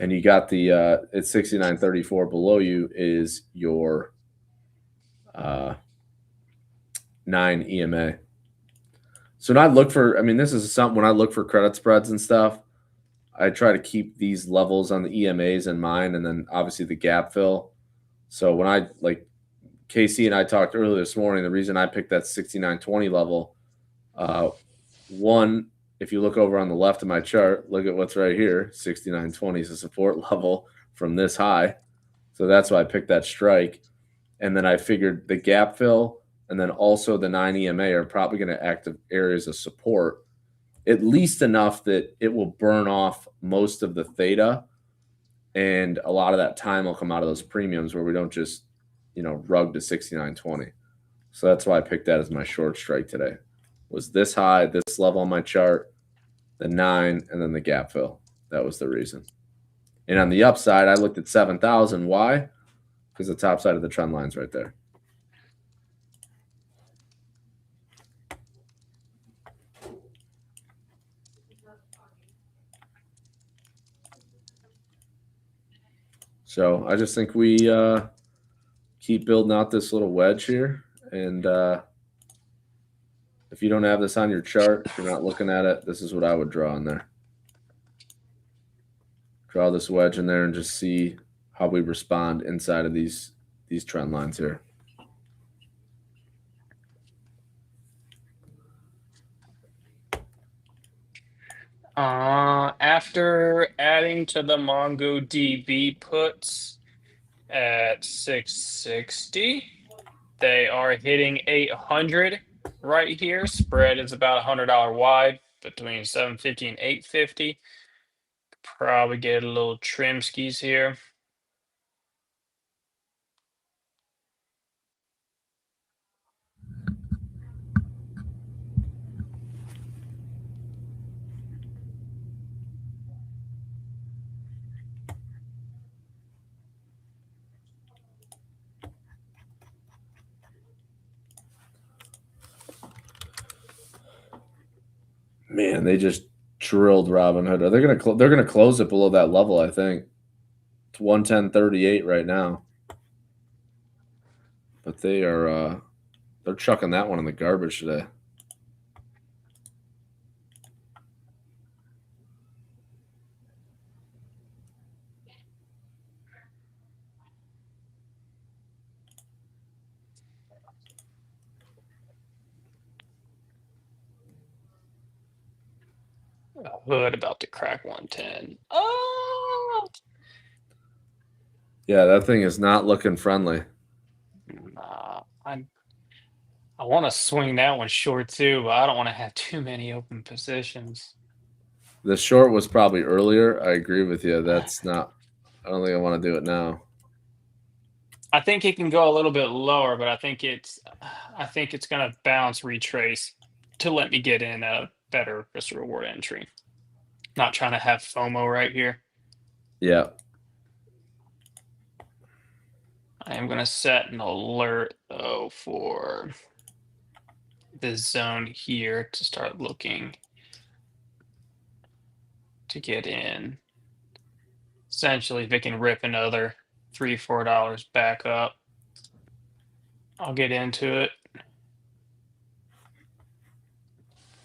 And you got the it's 69.34 below you is your 9 EMA. So when I look for, I mean, this is something when I look for credit spreads and stuff, I try to keep these levels on the EMAs in mind, and then obviously the gap fill. So when I, like KC and I talked earlier this morning, the reason I picked that 69.20 level, one, if you look over on the left of my chart, look at what's right here. 69.20 is a support level from this high. So that's why I picked that strike. And then I figured the gap fill and then also the 9 EMA are probably going to act as areas of support, at least enough that it will burn off most of the theta. And a lot of that time will come out of those premiums where we don't just, rug to 69.20. So that's why I picked that as my short strike today. Was this high, this level on my chart, the 9, and then the gap fill. That was the reason. And on the upside, I looked at 7,000. Why? Because the top side of the trend line's right there. So I just think we keep building out this little wedge here. And if you don't have this on your chart, if you're not looking at it, this is what I would draw in there. Draw this wedge in there and just see how we respond inside of these trend lines here. After adding to the MongoDB puts at 660, they are hitting 800 right here. Spread is about $100 wide between 750 and 850. Probably get a little trim skis here. Man, they just drilled Robinhood. Are they gonna? They're gonna close it below that level. I think it's 110.38 right now. But they are. They're chucking that one in the garbage today. Hood about to crack 110. Oh, Yeah, that thing is not looking friendly. nah, I want to swing that one short too, but I don't want to have too many open positions. The short was probably earlier. I agree with you. That's not. I don't think I want to do it now. I think it can go a little bit lower, but I think it's gonna bounce retrace to let me get in a better risk reward entry. Not trying to have FOMO right here. Yeah. I am gonna set an alert though for this zone here to start looking to get in. Essentially, if it can rip another $3-4 back up, I'll get into it.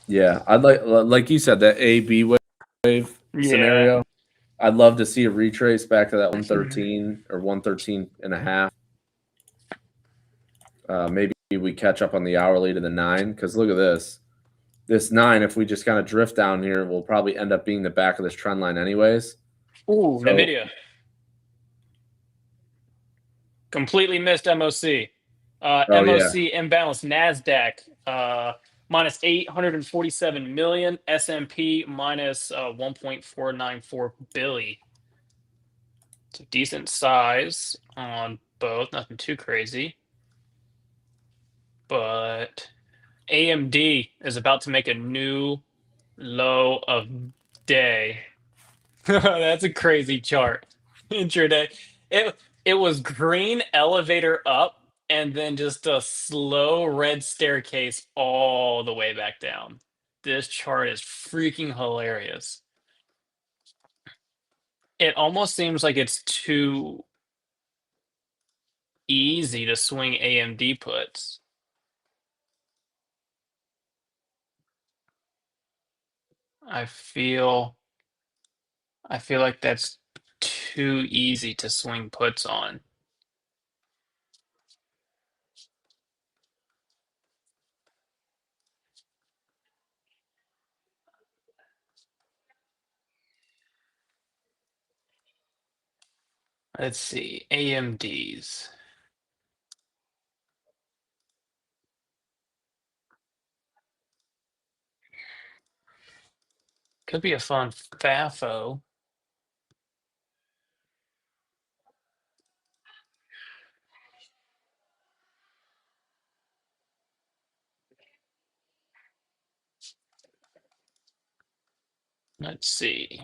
Yeah, I'd like you said, that A-B wave scenario. I'd love to see a retrace back to that 113 or 113 and a half. Maybe we catch up on the hourly to the 9, because look at this. This 9, if we just kind of drift down here, will probably end up being the back of this trend line anyways. Ooh, So- NVIDIA. Completely missed MOC. MOC imbalance. NASDAQ minus 847 million. S&P minus 1.494 billion. It's a decent size on both. Nothing too crazy. But AMD is about to make a new low of day. That's a crazy chart. Intraday. It was green elevator up and then just a slow red staircase all the way back down. This chart is freaking hilarious. It almost seems like it's too easy to swing AMD puts. I feel like that's too easy to swing puts on. Let's see, AMDs. Could be a fun FAFO. Let's see.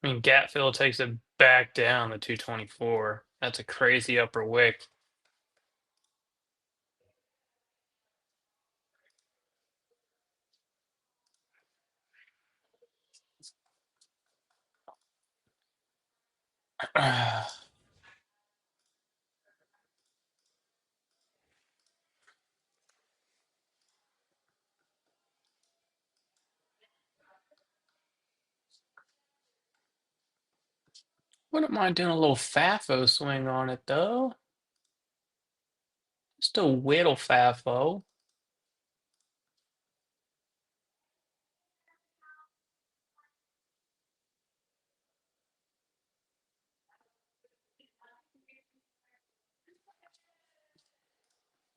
I mean, Gatfill takes it back down to 224. That's a crazy upper wick. Wouldn't mind doing a little FAFO swing on it though. Just a whittle FAFO.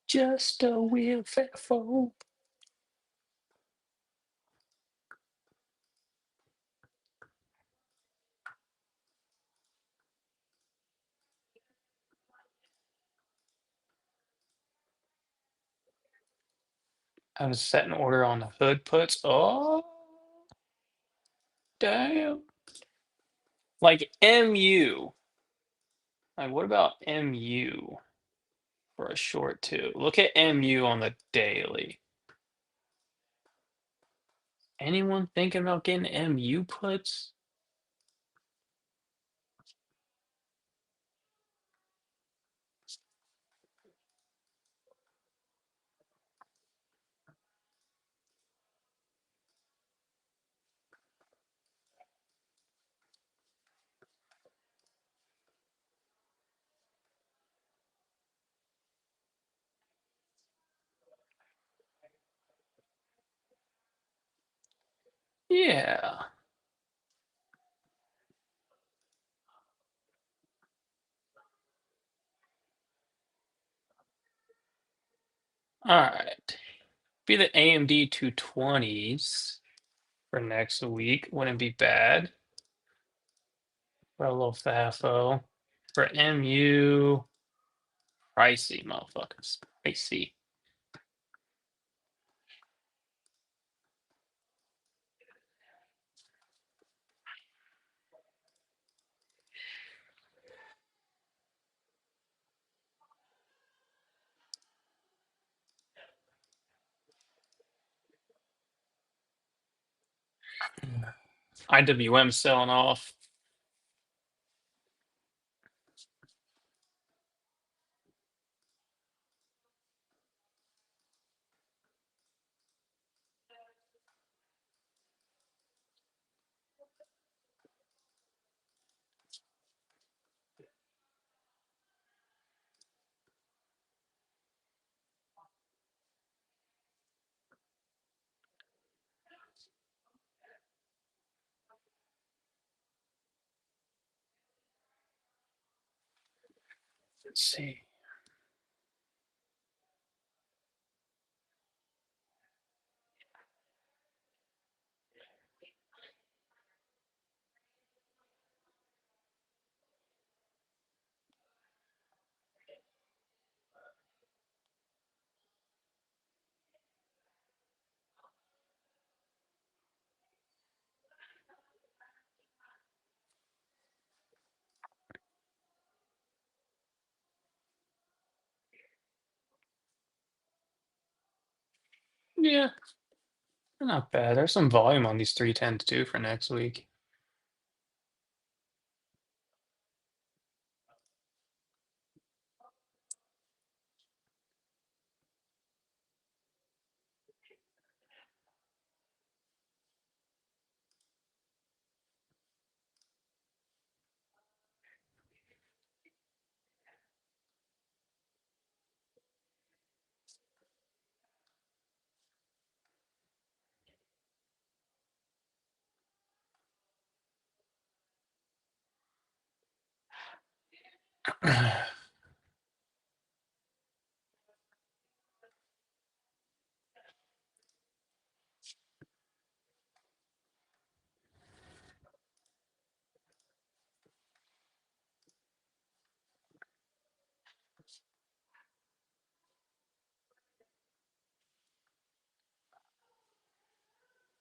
Just a wheel FAFO. I was setting order on the hood puts. Oh, damn. Like MU. Like, what about MU for a short too? Look at MU on the daily. Anyone thinking about getting MU puts? Yeah. All right. Be the AMD 220s for next week. Wouldn't be bad. For a little FAFO. For MU, pricey, motherfuckers. Pricey. IWM selling off. Let's see. Yeah, not bad. There's some volume on these 310s too for next week.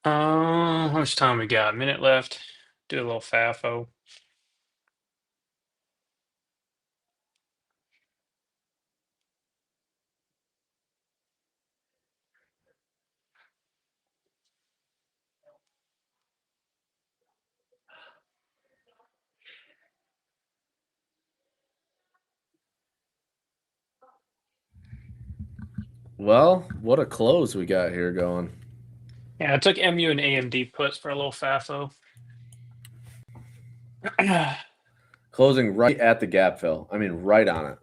How much time we got? Minute left. Do a little FAFO. Well, what a close we got here going. Yeah, I took MU and AMD puts for a little FAFO. Closing right at the gap fill. I mean, right on it.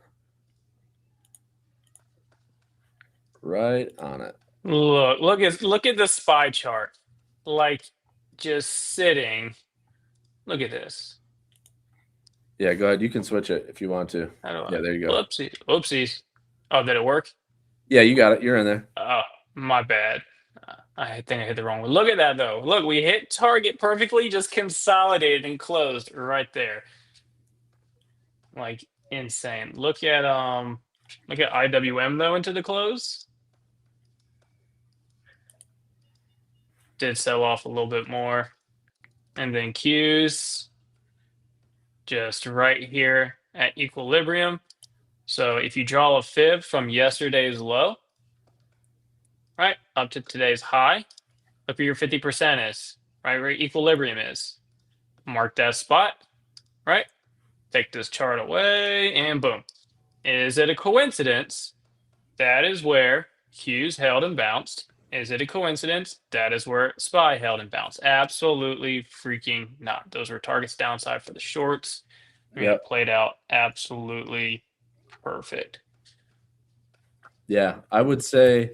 Right on it. Look at the SPY chart. Like just sitting. Look at this. Yeah, go ahead. You can switch it if you want to. How do I? Yeah, there you go. Oopsies. Oh, did it work? Yeah, you got it. You're in there. Oh, my bad. I think I hit the wrong one. Look at that though. Look, we hit target perfectly, just consolidated and closed right there. Like insane. Look at IWM though into the close. Did sell off a little bit more. And then Q's just right here at equilibrium. So if you draw a fib from yesterday's low, right, up to today's high, Look where your 50% is, right? Where equilibrium is. Mark that spot, right? Take this chart away, and boom. Is it a coincidence? That is where Q's held and bounced. Is it a coincidence? That is where SPY held and bounced. Absolutely freaking not. Those were targets downside for the shorts. I mean, Yep. it played out absolutely perfect. Yeah, I would say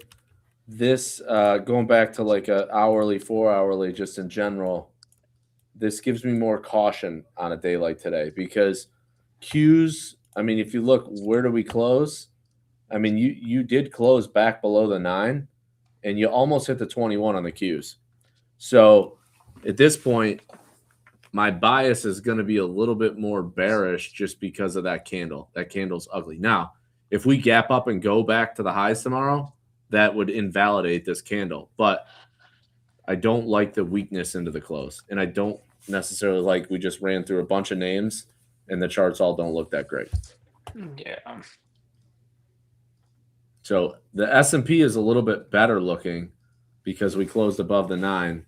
this going back to like a hourly, 4 hourly, just in general, this gives me more caution on a day like today because Q's. I mean, if you look, where do we close? I mean, you did close back below the 9, and you almost hit the 21 on the Q's. So at this point, my bias is going to be a little bit more bearish just because of that candle. That candle's ugly. Now, if we gap up and go back to the highs tomorrow, that would invalidate this candle. But I don't like the weakness into the close. And I don't necessarily like we just ran through a bunch of names and the charts all don't look that great. Yeah. So the S&P is a little bit better looking because we closed above the 9,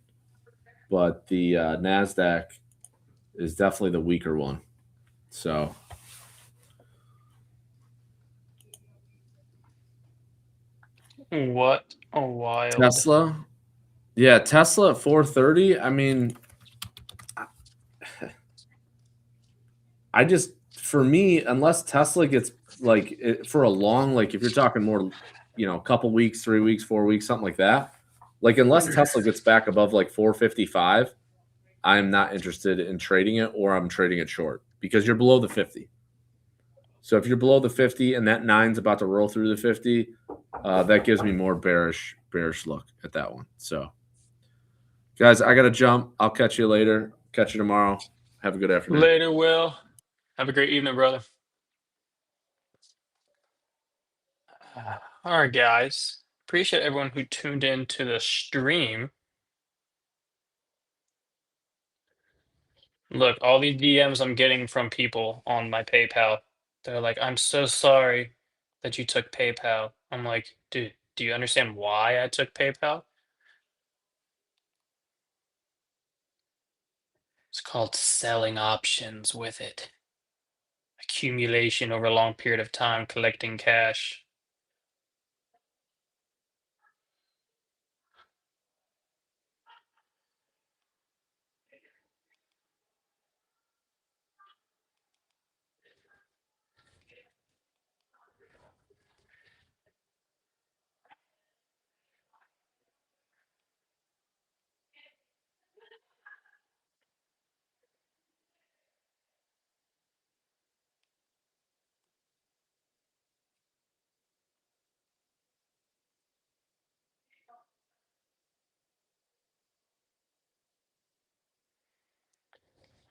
but the NASDAQ is definitely the weaker one. So What a wild. Tesla. Yeah, Tesla at 430. I mean, I just, for me, unless Tesla gets like for a long, like if you're talking more, a couple weeks, 3 weeks, 4 weeks, something like that, like unless Tesla gets back above like 455, I'm not interested in trading it, or I'm trading it short because you're below the 50. So if you're below the 50 and that 9's about to roll through the 50, that gives me more bearish look at that one. So guys, I got to jump. I'll catch you later. Catch you tomorrow. Have a good afternoon. Later, Will. Have a great evening, brother. All right, guys. Appreciate everyone who tuned in to the stream. Look, all these DMs I'm getting from people on my PayPal, they're like, I'm so sorry that you took PayPal. I'm like, dude, do you understand why I took PayPal? It's called selling options with it. Accumulation over a long period of time, collecting cash.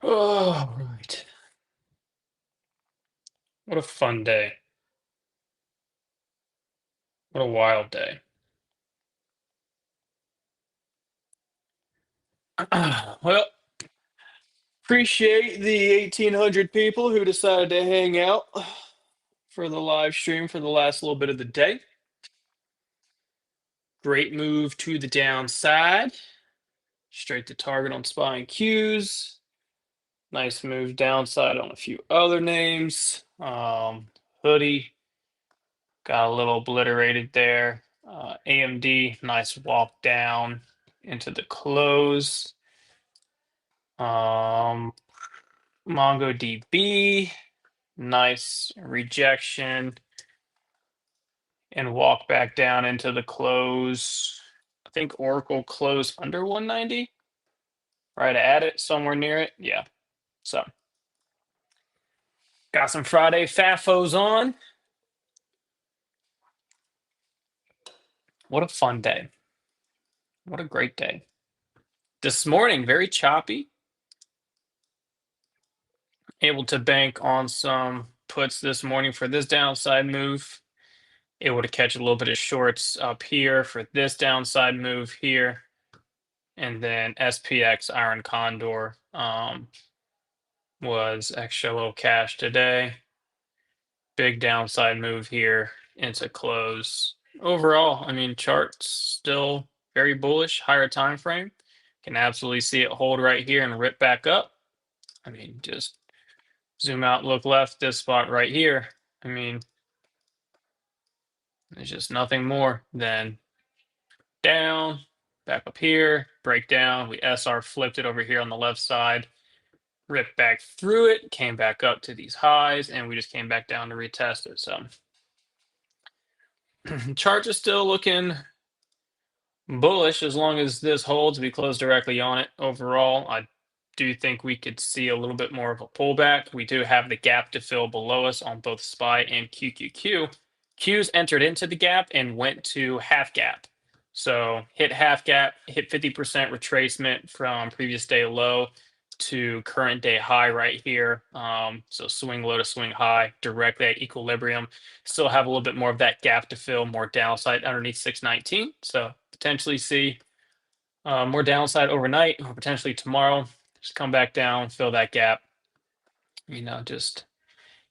Oh, right. What a fun day. What a wild day. Well, appreciate the 1,800 people who decided to hang out for the live stream for the last little bit of the day. Great move to the downside. Straight to target on SPY and Qs. Nice move downside on a few other names. Hoodie got a little obliterated there. AMD, nice walk down into the close. MongoDB, nice rejection and walk back down into the close. I think Oracle closed under 190. Right at it, somewhere near it. Yeah. So got some Friday FAFOs on. What a fun day. What a great day. This morning, very choppy. Able to bank on some puts this morning for this downside move. Able to catch a little bit of shorts up here for this downside move here. And then SPX Iron Condor was extra little cash today. Big downside move here into close. Overall, I mean, charts still very bullish, higher time frame. Can absolutely see it hold right here and rip back up. I mean, just zoom out, look left, this spot right here. I mean, there's just nothing more than down, back up here, break down. We SR flipped it over here on the left side, ripped back through it, came back up to these highs, and we just came back down to retest it. So chart is still looking bullish as long as this holds. We close directly on it. Overall, I do think we could see a little bit more of a pullback. We do have the gap to fill below us on both SPY and QQQ. Q's entered into the gap and went to half gap. So hit half gap, hit 50% retracement from previous day low to current day high right here. So swing low to swing high directly at equilibrium. Still have a little bit more of that gap to fill, more downside underneath 619. So potentially see more downside overnight or potentially tomorrow. Just come back down, fill that gap. You know, just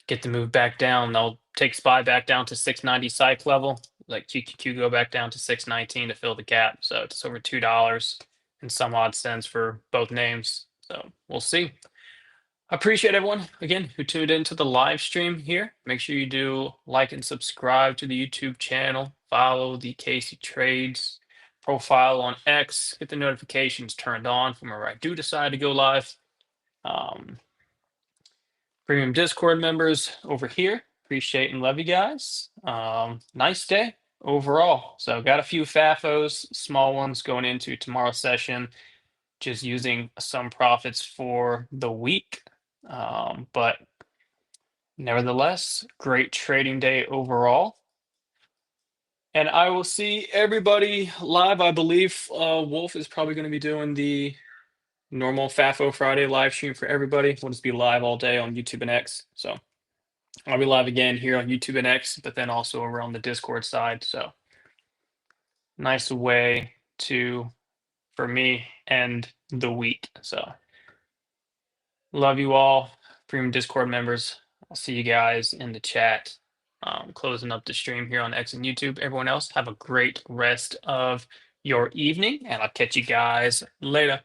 get the move back down. They'll take SPY back down to 690 psych level. Like QQQ go back down to 619 to fill the gap. So it's over $2 in some odd cents for both names. So we'll see. I appreciate everyone again who tuned into the live stream here. Make sure you do like and subscribe to the YouTube channel. Follow the Casey Trades profile on X. Get the notifications turned on from whenever I do decide to go live. Premium Discord members over here. Appreciate and love you guys. Nice day overall. So got a few FAFOs, small ones going into tomorrow's session. Just using some profits for the week. But nevertheless, great trading day overall. And I will see everybody live. I believe Wolf is probably going to be doing the normal FAFO Friday live stream for everybody. We'll just be live all day on YouTube and X. So I'll be live again here on YouTube and X, but then also over on the Discord side. So nice way to, for me, end the week. So love you all, Premium Discord members. I'll see you guys in the chat. Closing up the stream here on X and YouTube. Everyone else, have a great rest of your evening, and I'll catch you guys later.